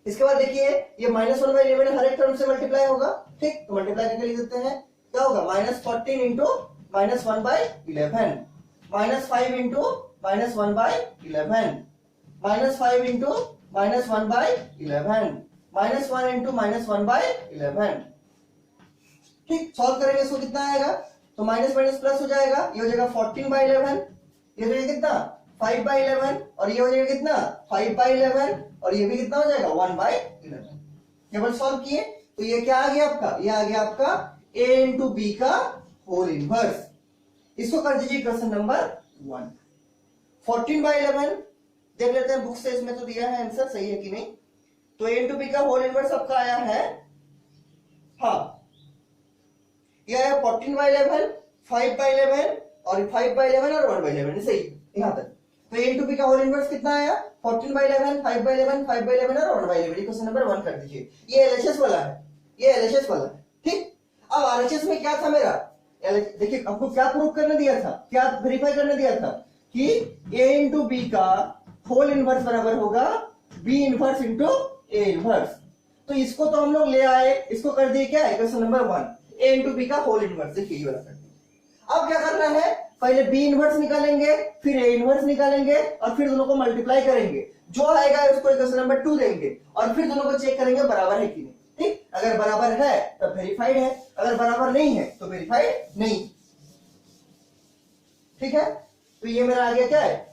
इसके बाद देखिए ये -1/11 हर एक टर्म से मल्टीप्लाई होगा, ठीक, तो मल्टीप्लाई करके लिख देते हैं, क्या होगा -14 इंटू -1/11, -5 इंटू -1/11, -5 इंटू -1/11, -1 इंटू -1/11, ठीक। सॉल्व करेंगे इसको कितना आएगा, तो माइनस माइनस प्लस हो जाएगा, ये हो जाएगा 14/11, ये हो जाएगा कितना 5/11 और ये हो जाएगा कितना 5/11 और ये भी कितना हो जाएगा 1/11। केवल सॉल्व किए तो ये क्या आ गया आपका, ये आ गया आपका a इंटू बी का होल इनवर्स। इसको कर दीजिए क्वेश्चन नंबर 1। 14/11 देख लेते हैं बुक से, इसमें तो दिया है आंसर, सही है कि नहीं। तो a इंटू बी का होल इनवर्स आपका आया है, हाँ ये है 14/11, 5/11 और 5/11 और 1/11, सही यहां तक। तो a इंटू बी का होल इनवर्स कितना आया 14/11, 5/11, 5/11 और 1/11। क्वेश्चन नंबर 1 कर दीजिए। ये एलएचएस वाला है, ये एलएचएस वाला है, ठीक। अब आरएचएस में क्या था मेरा, देखिए आपको क्या प्रूव करने दिया था, क्या वेरीफाई करने दिया था कि a इंटू बी का होल इनवर्स बराबर होगा b inverse into a inverse. तो इसको तो हम लोग ले आए, इसको कर दिए क्या question number 1 a into B का होल इनवर्स, देखिए ये वाला कर दिया। अब क्या करना है, पहले b इनवर्स निकालेंगे, फिर a इनवर्स निकालेंगे और फिर दोनों को मल्टीप्लाई करेंगे, जो आएगा उसको क्वेश्चन नंबर 2 देंगे और फिर दोनों को चेक करेंगे बराबर है कि नहीं, ठीक। अगर बराबर है तो वेरीफाइड है, अगर बराबर नहीं है तो वेरीफाइड नहीं, ठीक है। तो ये मेरा आ गया क्या है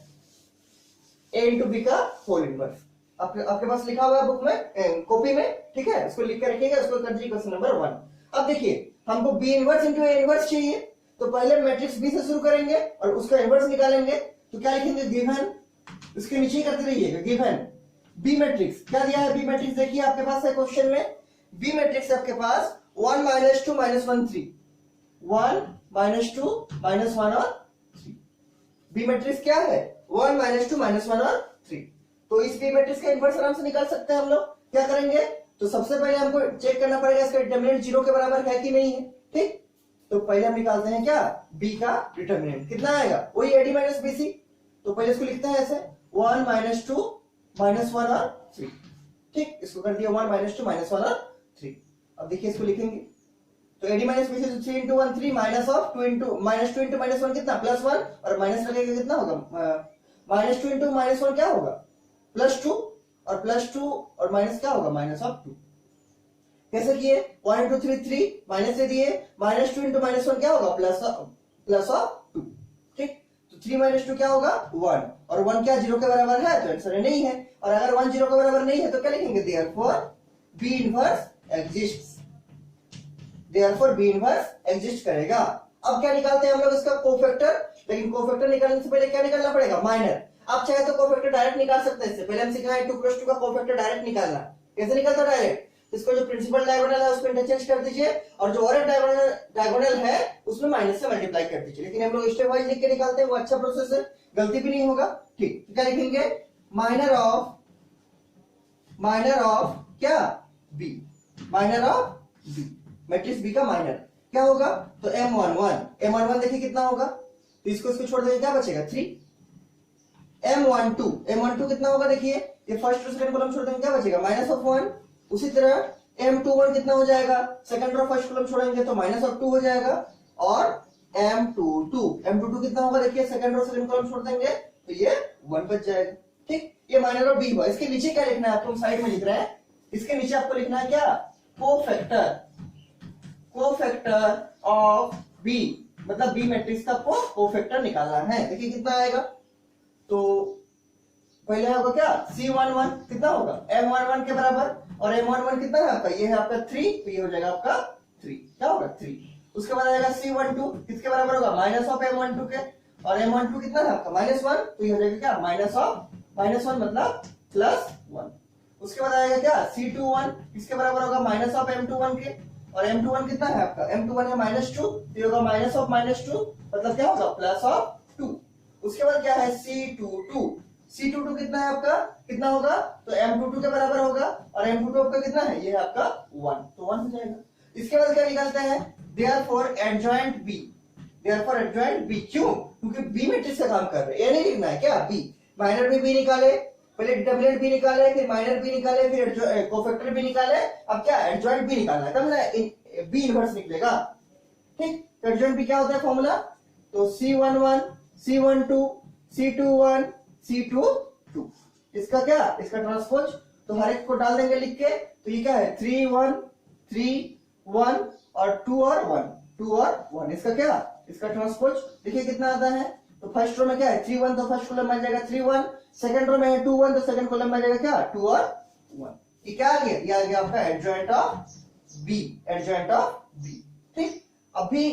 a इंटू बी का होल इनवर्स। आपके पास लिखा हुआ है बुक में, कॉपी में, ठीक है, इसको लिख के रखिएगा, इसको कर दीजिए क्वेश्चन नंबर 1। अब देखिए हमको b inverse into a inverse चाहिए, तो पहले मैट्रिक्स b से शुरू करेंगे और उसका इनवर्स निकालेंगे। तो क्या लिखेंगे, गिवन, इसके नीचे ही करते रहिएगा, गिवन b मैट्रिक्स, क्या दिया है b मैट्रिक्स, देखिए आपके पास है क्वेश्चन में b मैट्रिक्स आपके पास 1 -2 -1 3, 1 -2 -1 और 3। b मैट्रिक्स क्या है 1 -2 -1 और 3। तो इस b मैट्रिक्स का इनवर्स आराम से निकाल सकते हैं हम लोग। क्या करेंगे, तो सबसे पहले हमको चेक करना पड़ेगा इसका डिटरमिनेंट 0 के बराबर है कि नहीं है, ठीक। तो पहले हम निकालते हैं क्या b का डिटरमिनेंट, कितना आएगा वही ad माइनस bc। तो पहले इसको लिखते हैं ऐसे 1 -2 -1 और 3, ठीक। इसको कर दिया 1 -2 -1 और 3। अब देखिए इसको लिखेंगे, तो ad minus bc 3 into 1 3 minus of 2 into -1 कितना +1 और माइनस लगेगा कितना होगा -2 into -1 क्या होगा +2 और +2 और माइनस क्या होगा -2। कैसे किए 1 into 3 3 माइनस से दिए, -2 into -1 क्या होगा +2, ठीक। तो 3 - 2 क्या होगा 1 और 1 क्या 0 के बराबर है, तो आंसर नहीं है। और अगर 1 0 के बराबर नहीं है तो क्या लिखेंगे, therefore b inverse exists, therefore b inverse exist करेगा। अब क्या निकालते हैं हम लोग इसका कोफैक्टर, लेकिन कोफैक्टर निकालने से पहले क्या निकालना पड़ेगा, माइनर। आप चाहे तो कोफैक्टर डायरेक्ट निकाल सकते हैं, इससे पहले हम सीखा है 2 + 2 का कोफैक्टर डायरेक्ट निकालना। कैसे निकलता डायरेक्ट, इसको जो प्रिंसिपल डायगोनल है उसको इंटरचेंज कर दीजिए और जो और डायगोनल है उसमें माइनस से मल्टीप्लाई कर दीजिए। लेकिन हम लोग स्टेप वाइज लिख के निकालते हैं, वो अच्छा प्रोसेस है, गलती भी नहीं होगा, ठीक। तो क्या लिखेंगे, माइनर ऑफ क्या b, minor of b, matrix b का माइनर क्या होगा, तो m11 देखिए कितना होगा, तो इसको छोड़ देंगे, क्या बचेगा 3। m12 कितना होगा, देखिए ये फर्स्ट और सेकंड कॉलम छोड़ देंगे, क्या बचेगा -1। उसी तरह m21 कितना हो जाएगा, सेकंड और फर्स्ट कॉलम छोड़ेंगे तो -2 हो जाएगा। और m22 कितना होगा, देखिए सेकंड और सेकंड कॉलम छोड़ देंगे तो ये 1 बच जाएगा, ठीक। ये माइनर ऑफ b हुआ। इसके नीचे क्या लिखना है, आपको साइड में लिख रहे हैं, इसके नीचे आपको लिखना है क्या, कोफैक्टर ऑफ b, मतलब b मैट्रिक्स का आपको कोफैक्टर निकालना है। देखिए कितना आएगा, तो पहले होगा क्या C11 कितना होगा M11 के बराबर, और M11 कितना है आपका, ये है आपका 3, तो ये हो जाएगा आपका 3, क्या होगा 3। उसके बाद आएगा C12 किसके बराबर होगा, माइनस ऑफ M12 के, और M12 कितना है आपका -1, तो ये हो जाएगा क्या -1 मतलब +1। उसके बाद आएगा क्या C21 किसके बराबर होगा माइनस ऑफ M21 के, और M21 कितना है आपका M21 है -2, तो ये होगा माइनस ऑफ -2 मतलब क्या होगा प्लस ऑफ 2। उसके बाद क्या है C22 कितना है आपका कितना होगा तो M22 के बराबर होगा, और M22 आपका कितना है ये है आपका 1, तो 1 हो जाएगा। इसके बाद क्या निकालते हैं therefore adjoint B, therefore adjoint B क्यों क्योंकि B मैट्रिक्स का काम कर रहे हैं, ये नहीं लिखना है क्या B माइनर में B निकाले, पहले डिटरमिनेंट B निकाले फिर माइनर B निकाले फिर कोफैक्टर B निकाले, अब क्या एडजॉइंट B निकालना है तब ना B इनवर्स निकलेगा। ठीक, एडजॉइंट B क्या होता है फॉर्मूला, तो C11 C12 C21 C22 इसका क्या इसका ट्रांसपोज, तो हर एक को डाल देंगे लिख के, तो ये क्या है 3 1 3 1 और 2 और 1 2 और 1 इसका क्या इसका ट्रांसपोज देखिए कितना आता है, तो फर्स्ट रो में क्या है 3 1 तो फर्स्ट कॉलम में आ जाएगा 3 1, सेकंड रो में है 2 1 तो सेकंड कॉलम में आ जाएगा क्या 2 और 1, ये क्या आ गया ये आ गया आपका adjoint of B, adjoint of B। ठीक, अभी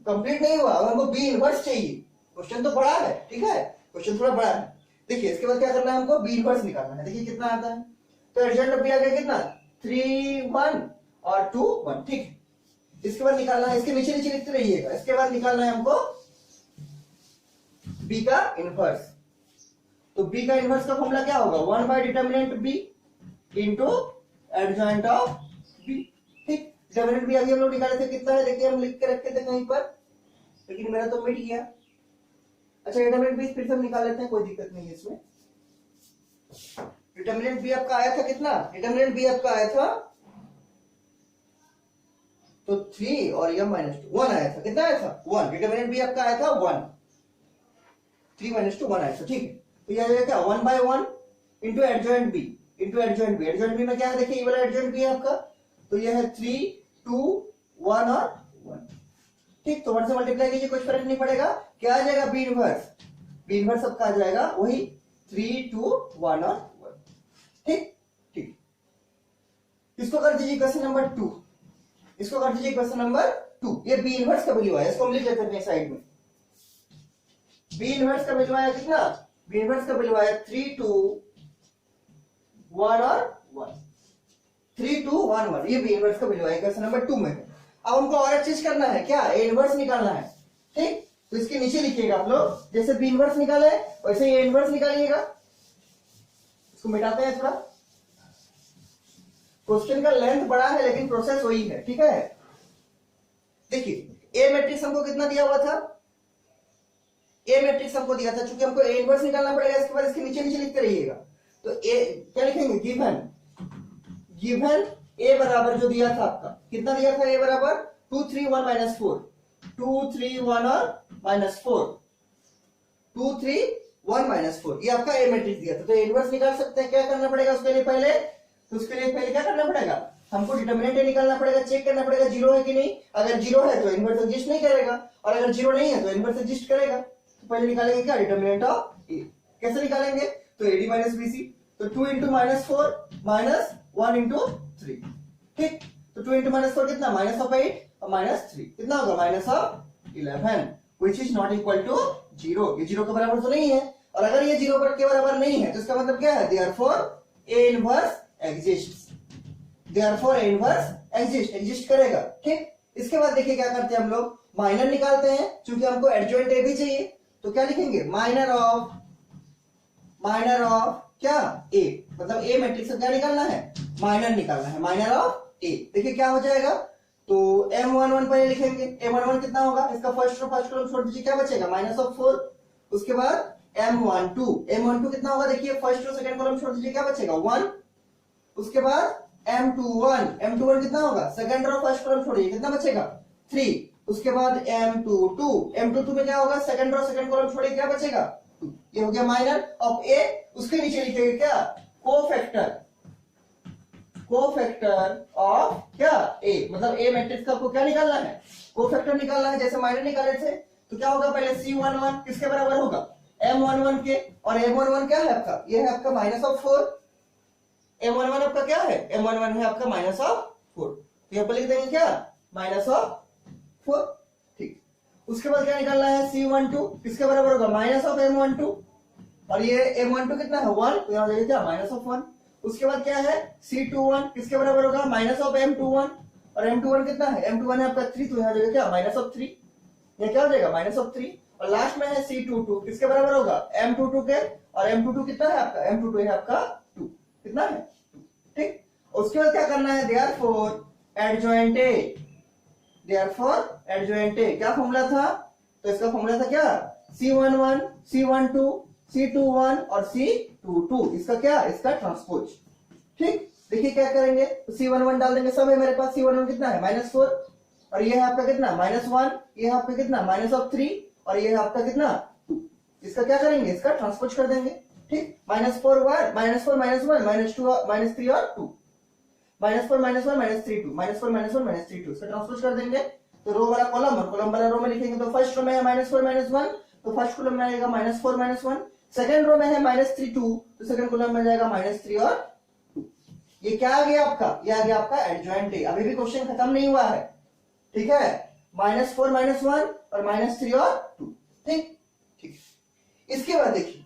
कंप्लीट नहीं हुआ, हमको B इनवर्स चाहिए, क्वेश्चन तो बड़ा है ठीक है क्वेश्चन थोड़ा बड़ा है। देखिए इसके बाद क्या करना है हमको B इनवर्स निकालना है, देखिए कितना आता है, तो एडजॉइंट ऑफ B आ गया कितना 3 1 और 2 1। ठीक, इसके बाद निकालना है, इसके नीचे नीचे लिखते रहिएगा, इसके बाद निकालना है हमको B का इनवर्स, तो B का इनवर्स का फॉर्मूला क्या होगा 1 by determinant B into adjoint of B। ठीक, डिटरमिनेंट B अभी हम लोग निकाले थे कितना है, देखिए हम लिख के रखे थे कहीं पर, लेकिन मेरा तो मिट गया। अच्छा डिटरमिनेंट B फिर से हम निकाल लेते हैं, कोई दिक्कत नहीं है इसमें। डिटरमिनेंट B आपका आया था कितना, डिटरमिनेंट B आपका आया था तो 3 और यह -2 1 आया था, कितना आया था 1, डिटरमिनेंट B आपका आया था 1 3 -2 1 आया था। ठीक है, तो ये आ जाएगा क्या 1 by 1 into adjoint B into adjoint B, adjoint B में क्या है देखिए ये वाला एडजॉइंट B है आपका, तो ये है 3 2 1 और 1। ठीक, तो 1 से मल्टीप्लाई कीजिए कुछ फर्क नहीं पड़ेगा, क्या आ जाएगा B इनवर्स सबका आ जाएगा वही 3 2 1 और 1। ठीक ठीक, इसको कर दीजिए क्वेश्चन नंबर 2, इसको कर दीजिए क्वेश्चन नंबर 2, ये B इनवर्स का वैल्यू आया, इसको हम लिख लेते हैं साइड में। B इनवर्स का वैल्यू आया कितना, B इनवर्स का वैल्यू आया 3 2 1 और 1 3 2 1 1, ये B इनवर्स का वैल्यू आया क्वेश्चन नंबर 2 में। अब हमको और एक चीज करना है क्या A इनवर्स निकालना है। ठीक, तो इसके नीचे लिखिएगा आप लोग, जैसे B इनवर्स निकाले वैसे A इनवर्स निकालिएगा। इसको मिटाते हैं थोड़ा, क्वेश्चन का लेंथ बड़ा है लेकिन प्रोसेस वही है। ठीक है, देखिए A मैट्रिक्स हमको कितना दिया हुआ था, A मैट्रिक्स हमको दिया था, चूंकि हमको A इनवर्स निकालना पड़ेगा, इसके बाद इसके नीचे नीचे लिखते रहिएगा। तो A क्या लिखेंगे गिवन A बराबर जो दिया था आपका कितना दिया था, A बराबर 2 3 1 -4 2 3 1 और -4 2 3 1 -4, ये आपका A मैट्रिक्स दिया था। तो A इनवर्स निकाल सकते हैं, क्या करना पड़ेगा उसके लिए पहले, तो उसके लिए पहले क्या करना पड़ेगा हमको डिटरमिनेंट निकालना पड़ेगा, चेक करना पड़ेगा जीरो है कि नहीं, अगर जीरो है तो इनवर्स एग्जिस्ट नहीं करेगा, और अगर जीरो नहीं है तो इनवर्स एग्जिस्ट करेगा। तो पहले निकालेंगे क्या डिटरमिनेंट ऑफ A, कैसे निकालेंगे, तो AD - BC, तो 2 × -4 -1 × 3। ठीक, तो 2 × -4 कितना -8 और -3 कितना होगा -11, which is not equal to 0, ये 0 के बराबर तो नहीं है, और अगर ये 0 के बराबर नहीं है तो इसका मतलब क्या है therefore A inverse exist, therefore A inverse exist करेगा। ठीक, इसके बाद देखिए क्या करते हैं हम लोग माइनर निकालते हैं, क्योंकि हमको एडजॉइंट A भी चाहिए, तो क्या लिखेंगे माइनर ऑफ क्या A, मतलब A मैट्रिक्स का क्या निकालना है माइनर निकालना है, माइनर ऑफ A। देखिए क्या हो जाएगा, तो M11 पहले लिखेंगे, M11 कितना होगा, इसका फर्स्ट कॉलम छोड़ दीजिए, क्या बचेगा -4, उसके बाद M12 कितना होगा, देखिए फर्स्ट रो सेकंड कॉलम छोड़ दीजिए, क्या बचेगा 1, उसके बाद M21 कितना होगा, सेकंड रो फर्स्ट कॉलम छोड़िए, कितना बचेगा 3, उसके बाद M22 में क्या होगा, सेकंड रो सेकंड कॉलम छोड़िए, क्या बचेगा 2, ये हो गया माइनर ऑफ A। उसके नीचे लिखेंगे क्या कोफैक्टर ऑफ क्या A, मतलब A मैट्रिक्स का आपको क्या निकालना है कोफैक्टर निकालना है, जैसे माइनर निकाले थे, तो क्या होगा पहले C11 किसके बराबर होगा M11 के, और M11 क्या है आपका, ये है आपका -4, M11 आपका क्या है, M11 है आपका -4, तो यहाँ पर लिख देंगे क्या -4। ठीक, उसके बाद क्या निकालना है C12 किसके बराबर होगा -M12, और ये M12 कितना है 1, तो यहाँ जाएगा क्या -1। उसके बाद क्या है C21 किसके बराबर होगा माइनस ऑफ M21, और M21 कितना है, M21 है आपका 3, तो यहाँ जाएगा क्या माइनस ऑफ 3, ये क्या हो जाएगा माइनस ऑफ 3, और लास्ट में है C22 किसके बराबर होगा M22 के, और M22 कितना है आपका, M22 है आपका 2, कितना है 2, ठीक। उसके बाद क्या करना है, therefore adjoint A, therefore adjoint A क्या फॉर्मूला था, तो इसका फॉर्मूला था क्या C11 C12 C21 और C22, इसका क्या, इसका ट्रांसपोज, ठीक। देखिए क्या करेंगे, तो C11 डाल देंगे, सब है मेरे पास, C11 कितना है -4, और ये है आपका कितना -1, ये है आपका कितना माइनस ऑफ 3, और ये है आपका कितना 2, इसका क्या करेंगे, इसका ट्रांसपोज कर देंगे, ठीक। -4 1 -4 -1 -3 और 2, -4 -1 -3 2, -4 -1 -3 2, इसका ट्रांसपोज कर देंगे, तो रो वाला कॉलम और कॉलम वाला रो में लिखेंगे, तो फर्स्ट रो में है -4 -1, तो फर्स्ट कॉलम में आएगा -4 -1, सेकंड रो में है -3 2, तो सेकंड कॉलम में जाएगा -3 और 2, ये क्या आ गया आपका, ये आ गया आपका एडजॉइंट ए। अभी भी क्वेश्चन खत्म नहीं हुआ है, ठीक है, -4 -1 और -3 और 2, ठीक ठीक। इसके बाद देखिए,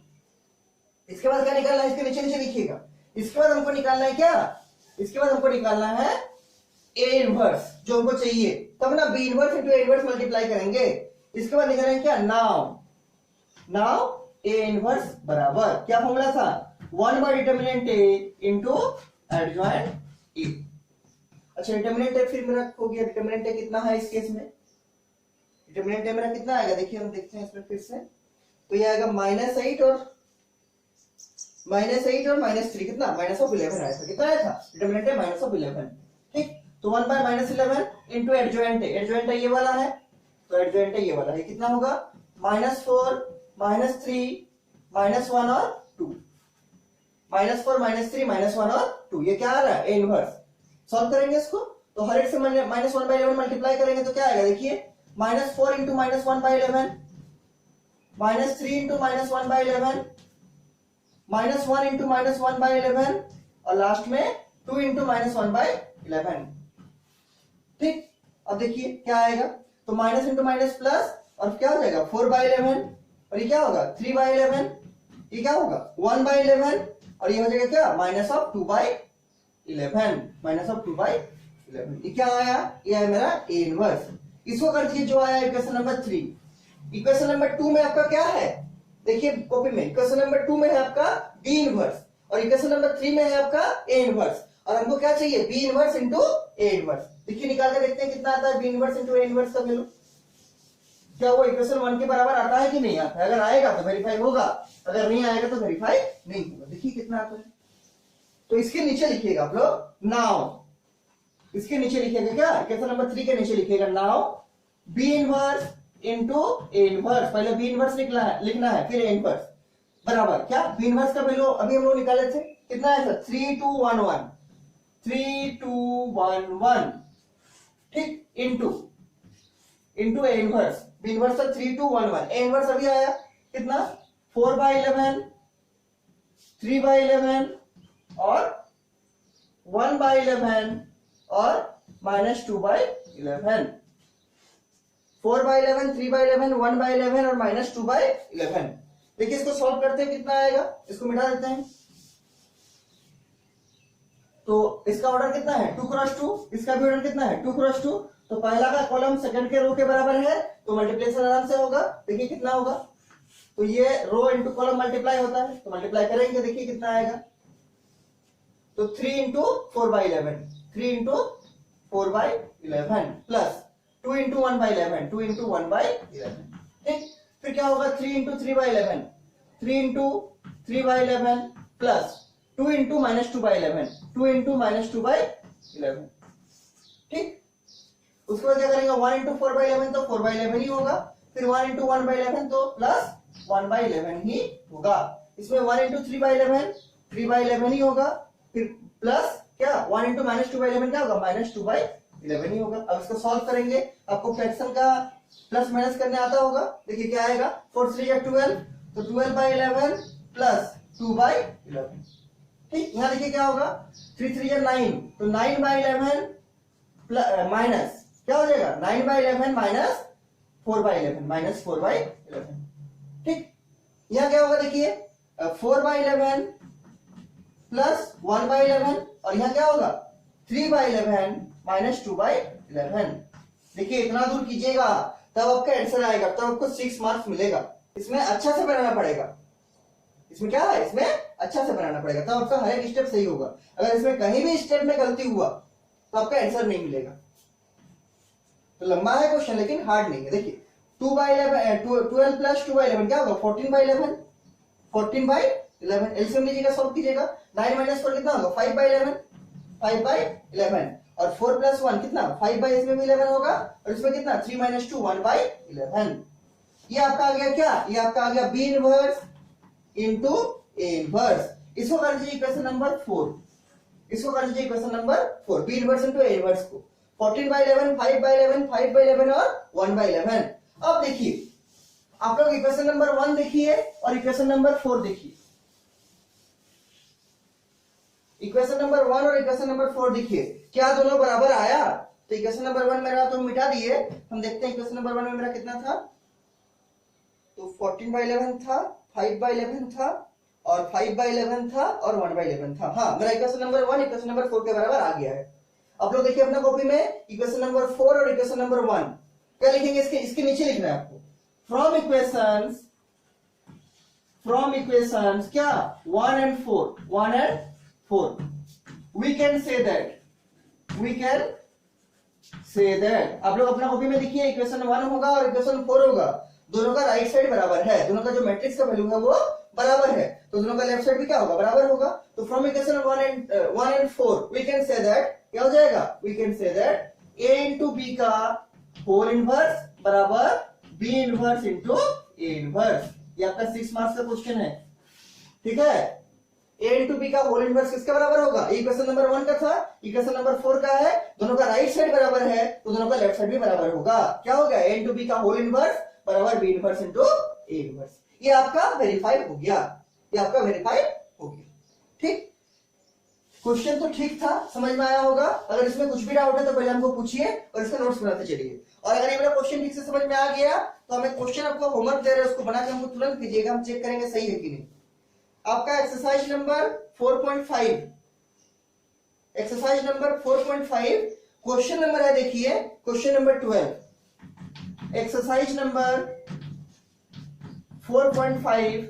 इसके बाद क्या निकालना है, इसके नीचे नीचे लिखिएगा, इसके बाद हमको निकालना है क्या, इसके बाद हमको निकालना है ए इनवर्स जो हमको चाहिए, तब ना B inverse into A inverse multiply करेंगे। इसके बाद निकालेंगे क्या, नाउ ए इनवर्स बराबर क्या फॉर्मूला था, 1 by determinant A into adjoint A. अच्छा डिटरमिनेंट ए फिर मेरा हो गया, डिटरमिनेंट ए कितना है इस केस में, डिटरमिनेंट ए मेरा कितना आएगा, देखिए हम देखते हैं इसमें फिर से, तो ये आएगा -8 और -3, कितना -11 आया था, कितना आया था डिटरमिनेंट ए -11, ठीक। तो 1 by -11 into adjoint A, adjoint A ये वाला है, तो एडजॉइंट ए ये वाला है, कितना होगा -4 -3 -1 और 2, -4 -3 -1 और 2, ये क्या आ रहा है ए इनवर्स। सॉल्व करेंगे इसको, तो हर एक से -1/11 मल्टीप्लाई करेंगे तो क्या आएगा, देखिए -4 इंटू -1/11, -3 इंटू -1/11, -1 इंटू -1/11, और लास्ट में 2 इंटू -1/11, ठीक। अब देखिए क्या आएगा, तो माइनस इंटू माइनस प्लस, और क्या हो जाएगा 4/11, और ये क्या होगा 3/11, ये क्या होगा 1/11, और ये हो जाएगा क्या -2/11, -2/11, ये क्या आया, ये है मेरा ए इनवर्स। इसको कर दीजिए जो आया इक्वेशन नंबर 3। इक्वेशन नंबर 2 में आपका क्या है, देखिए कॉपी में, इक्वेशन नंबर 2 में है आपका बी इनवर्स, और इक्वेशन नंबर 3 में है आपका ए इनवर्स, और हमको क्या चाहिए B inverse into A inverse. देखिए निकाल के देखते हैं कितना आता है B inverse into A inverse का वैल्यू, क्या वो इक्वेशन 1 के बराबर आता है कि नहीं आता है, अगर आएगा तो वेरीफाई होगा, अगर नहीं आएगा तो वेरीफाई नहीं होगा। देखिए कितना आता है, तो इसके नीचे लिखिएगा आप लोग नाउ, इसके नीचे लिखिएगा क्या, इक्वेशन नंबर 3 के नीचे लिखिएगा now B inverse into A inverse, पहले बी इनवर्स लिखना है फिर ए इनवर्स बराबर क्या, बी इनवर्स का वैल्यू अभी हम लोग निकाले थे, कितना है सर 3211, 3211, ठीक, into A inverse, B inverse का 3211, ए इनवर्स अभी आया कितना 4/11, 3/11 और 1/11 और -2/11, 4/11, 3/11, 1/11 और -2/11। देखिए इसको सॉल्व करते हैं कितना आएगा, इसको मिटा देते हैं, तो इसका ऑर्डर कितना है 2 क्रॉस 2, इसका भी ऑर्डर कितना है 2 क्रॉस 2, तो पहला का कॉलम सेकंड के रो के बराबर है, तो मल्टीप्लिकेशन आराम से होगा। देखिए कितना होगा, तो ये रो इंटू कॉलम मल्टीप्लाई होता है, तो मल्टीप्लाई करेंगे देखिए कितना आएगा, तो 3 into 4/11, 3 into 4/11 plus 2 into 1/11, 2 into 1/11, ठीक। फिर क्या होगा 3 into 3/11, 3 into 3/11 plus 2 into -2/11, 2 into -2/11, ठीक। उसके बाद क्या करेंगे 1 इंटू 4/11, तो 4/11 ही होगा, फिर 1 इंटू 1/11 तो प्लस 1/11 ही होगा, इसमें 1 इंटू 3/11, 3/11 ही होगा, फिर प्लस क्या 1 इंटू -2/11 क्या होगा -2/11 ही होगा। अब इसको सॉल्व करेंगे, आपको फ्रैक्शन का प्लस माइनस करने आता होगा, देखिए क्या आएगा 4 3 12, तो 12/11 प्लस 2/11, ठीक। यहाँ देखिए क्या होगा 3 3 9, तो 9/11 माइनस क्या हो जाएगा 9/11 माइनस 4/11, ठीक। यहाँ क्या होगा देखिए 4/11 प्लस 1/11 और यहाँ क्या होगा 3/11 माइनस 2/11। देखिए इतना दूर कीजिएगा तब आपका आंसर आएगा, तब आपको 6 मार्क्स मिलेगा। इसमें अच्छा से बनाना पड़ेगा, इसमें क्या है, इसमें अच्छा से बनाना पड़ेगा तब आपका हर एक स्टेप सही होगा। अगर इसमें कहीं भी स्टेप में गलती हुआ तो आपका आंसर नहीं मिलेगा। तो लंबा है क्वेश्चन लेकिन हार्ड नहीं है। देखिए 2/11 12 प्लस 2/11 क्या होगा 14/11, 14/11 एलसीएम लीजिएगा, सॉल्व कीजिएगा। 9 माइनस 4 कितना होगा 5/11, 5/11 और 4 प्लस 1 कितना 5 बाई, इसमें भी 11 होगा और इसमें कितना 3 माइनस 2 1/11। ये आपका आ गया क्या, ये आपका आ गया B inverse into A inverse. इसको कर दीजिए इक्वेशन नंबर 4, इसको कर दीजिए equation number 4, B inverse into A inverse को। 14/11, 5/11, 5/11 और 1/11। अब देखिए आप लोग इक्वेशन नंबर 1 देखिए और इक्वेशन नंबर 4 देखिए। इक्वेशन नंबर 1 और इक्वेशन नंबर 4 देखिए, क्या दोनों बराबर आया? तो इक्वेशन नंबर 1 मेरा तो मिटा दिए, हम देखते हैं इक्वेशन नंबर 1 में मेरा कितना था। तो 14/11 था, 5/11 था और 5/11 था और 1/11 था। हाँ, मेरा इक्वेशन नंबर 1 इक्वेशन नंबर 4 के बराबर आ गया है। आप लोग देखिए अपना कॉपी में इक्वेशन नंबर 4 और इक्वेशन नंबर 1 क्या लिखेंगे, इसके नीचे लिखना है आपको फ्रॉम इक्वेशंस क्या 1 and 4 we can say that आप लोग अपना कॉपी में देखिए इक्वेशन 1 होगा और इक्वेशन 4 होगा, दोनों का राइट साइड बराबर है, दोनों का जो मैट्रिक्स का वैल्यू है वो बराबर है, तो दोनों का लेफ्ट साइड भी क्या होगा बराबर होगा। तो from equation 1 and 4 we can say that क्या हो जाएगा, we can say that a into b का होल इनवर्स बराबर b inverse into a inverse. ये आपका 6 मार्क्स का क्वेश्चन है, ठीक है। a इंटू बी का होल इनवर्स किसके बराबर होगा, इक्वेशन नंबर 1 का था, इक्वेशन नंबर 4 का है, दोनों का राइट साइड बराबर है तो दोनों का लेफ्ट साइड भी बराबर होगा। क्या हो गया, a इंटू बी का होल इनवर्स बराबर b inverse into a inverse. ये आपका वेरीफाई हो गया, ये आपका वेरीफाई हो गया, ठीक। क्वेश्चन तो ठीक था, समझ में आया होगा। अगर इसमें कुछ भी डाउट है तो पहले हमको पूछिए और इसका नोट्स बनाते चलिए। और अगर ये मेरा क्वेश्चन ठीक से समझ में आ गया तो हमें क्वेश्चन आपको होमवर्क दे रहे हैं उसको बना के हमको तुरंत कीजिएगा, हम चेक करेंगे सही है कि नहीं। आपका exercise number 4.5, exercise number 4.5 question number है, देखिए question number 12, exercise number 4.5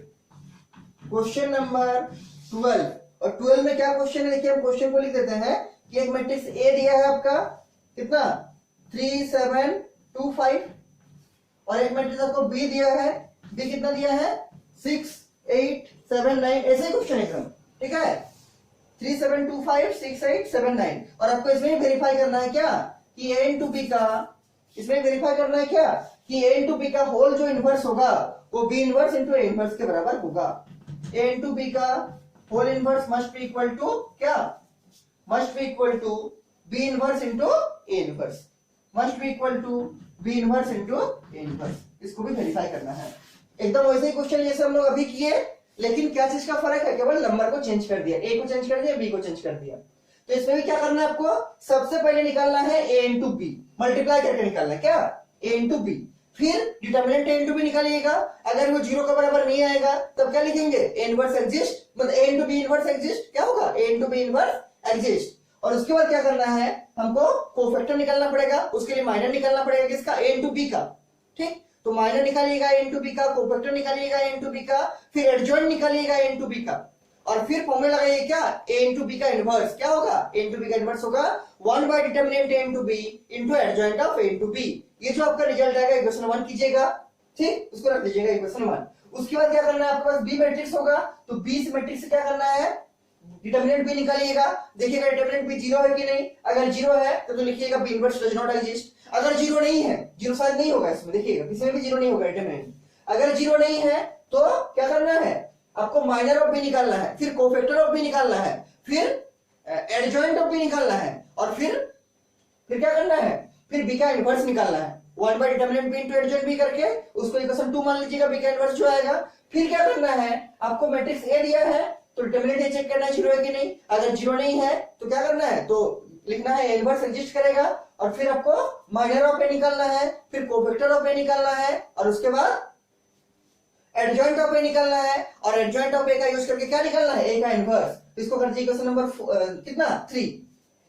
question number 12। और 12 में क्या क्वेश्चन है, देखिए हम क्वेश्चन को लिख देते हैं कि एक मैट्रिक्स ए दिया है आपका कितना 3 7 2 5 और एक मैट्रिक्स आपको बी दिया है, बी कितना दिया है 6 8 7 9, ऐसे ही क्वेश्चन एकदम, ठीक है 3 7 2 5 6 8 7 9। और आपको इसमें वेरीफाई करना है क्या कि a इंटू बी का, इसमें वेरीफाई करना है क्या कि a इंटू बी का होल जो इनवर्स होगा वो b inverse into a inverse के बराबर होगा। a इंटू बी का whole inverse must be equal to क्या, must be equal to b inverse into a inverse, must be equal to b inverse into a inverse. इसको भी verify करना है। एकदम वैसे ही क्वेश्चन जैसे हम लोग अभी किए, लेकिन क्या चीज का फर्क है, केवल नंबर को चेंज कर दिया, a को चेंज कर दिया, b को चेंज कर दिया। तो इसमें भी क्या करना है आपको, सबसे पहले निकालना है a इंटू बी, मल्टीप्लाई करके निकालना है क्या a इंटू बी, फिर डिटर्मिनेंट a इंटू बी निकालिएगा। अगर वो 0 के बराबर नहीं आएगा तब क्या लिखेंगे a इनवर्स एग्जिस्ट, मतलब a into B inverse exist, क्या होगा a into B inverse exist. और उसके बाद क्या करना है, हमको कोफैक्टर निकालना पड़ेगा, उसके लिए माइनर निकालना पड़ेगा किसका, a इंटू बी का, ठीक। तो माइनर निकालिएगा a इंटू बी का, कोफैक्टर निकालिएगा a इंटू बी का, फिर एडजॉइंट निकालिएगा a इंटू बी का, और फिर फॉर्मूला लगाइए क्या a इंटू बी का इनवर्स, क्या होगा a इंटू बी का इनवर्स होगा 1 by determinant a into B into adjoint of a into B. ये जो आपका रिजल्ट आएगा इक्वेशन 1 कीजिएगा, ठीक, उसको रख दीजिएगा इक्वेशन 1। उसके बाद क्या करना है, आपके पास बी मैट्रिक्स होगा तो बी से मैट्रिक्स से क्या करना है, डिटर्मिनेंट बी निकालिएगा, देखिएगा डिटर्मिनेंट बी 0 है कि नहीं, अगर 0 है तो लिखिएगा B inverse does not exist. अगर 0 नहीं है, 0 शायद नहीं होगा इसमें, देखिएगा किसी में भी 0 नहीं होगा डिटर्मिनेंट। अगर 0 नहीं है तो क्या करना है, आपको माइनर ऑफ बी निकालना है, फिर कोफैक्टर ऑफ बी निकालना है, फिर एडजॉइंट ऑफ बी निकालना है, और फिर क्या करना है, फिर बी का इनवर्स निकालना है 1 by determinant B into adjoint B करके, उसको इक्वेशन 2 मान लीजिएगा, बी का इनवर्स जो आएगा। फिर क्या करना है, आपको मैट्रिक्स ए दिया है तो डिटर्मिनेंट ए चेक करना है 0 है कि नहीं, अगर 0 नहीं है तो क्या करना है, तो लिखना है ए इनवर्स एग्जिस्ट करेगा, और फिर आपको माइनर ऑफ ए निकालना है, फिर कोफैक्टर ऑफ ए निकालना है, और उसके बाद एडजॉइंट ऑफ ए निकालना है, और एडजॉइंट ऑफ ए का यूज करके क्या निकालना है, ए का इनवर्स। तो इसको कर दीजिए इक्वेशन नंबर कितना 3।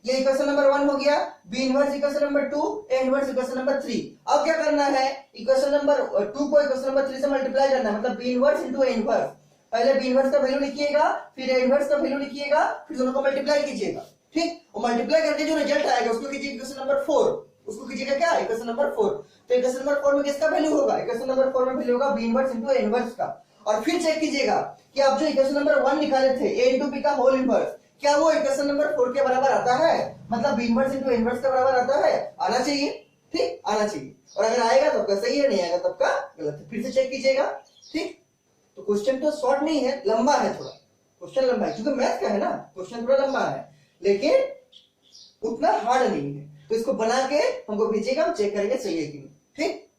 ये इक्वेशन नंबर 1 हो गया, B inverse equation number 2, A inverse equation number 3। अब क्या करना है, इक्वेशन नंबर 2 को इक्वेशन नंबर 3 से मल्टीप्लाई करना है, मतलब B inverse into A inverse. पहले बी इनवर्स का वैल्यू लिखिएगा, फिर ए इनवर्स का वैल्यू लिखिएगा, फिर दोनों को मल्टीप्लाई कीजिएगा, ठीक। और मल्टीप्लाई करके जो रिजल्ट आएगा उसको कीजिए इक्वेशन नंबर 4, उसको कीजिएगा क्या, इक्वेशन नंबर 4। तो इक्वेशन नंबर 4 में किसका वैल्यू होगा, इक्वेशन नंबर 4 में वैल्यू होगा B inverse into A inverse का। और फिर चेक कीजिएगा कि आप जो इक्वेशन नंबर 1 निकाले थे ए इनटू बी का होल इनवर्स, क्या वो इक्वेशन नंबर 4 के बराबर आता है, मतलब बी इनवर्स इनटू इनवर्स के बराबर आता है, आना चाहिए, ठीक, आना चाहिए। और अगर आएगा तो आपका सही है, नहीं आएगा तब का गलत है। फिर से चेक कीजिएगा, ठीक। तो क्वेश्चन तो शॉर्ट नहीं है, लंबा है थोड़ा, क्वेश्चन लंबा है क्योंकि मैथ का है ना, क्वेश्चन थोड़ा लंबा है लेकिन उतना हार्ड नहीं है। तो इसको बना के हमको भेजिएगा, हम चेक करेंगे सही है कि नहीं, ठीक।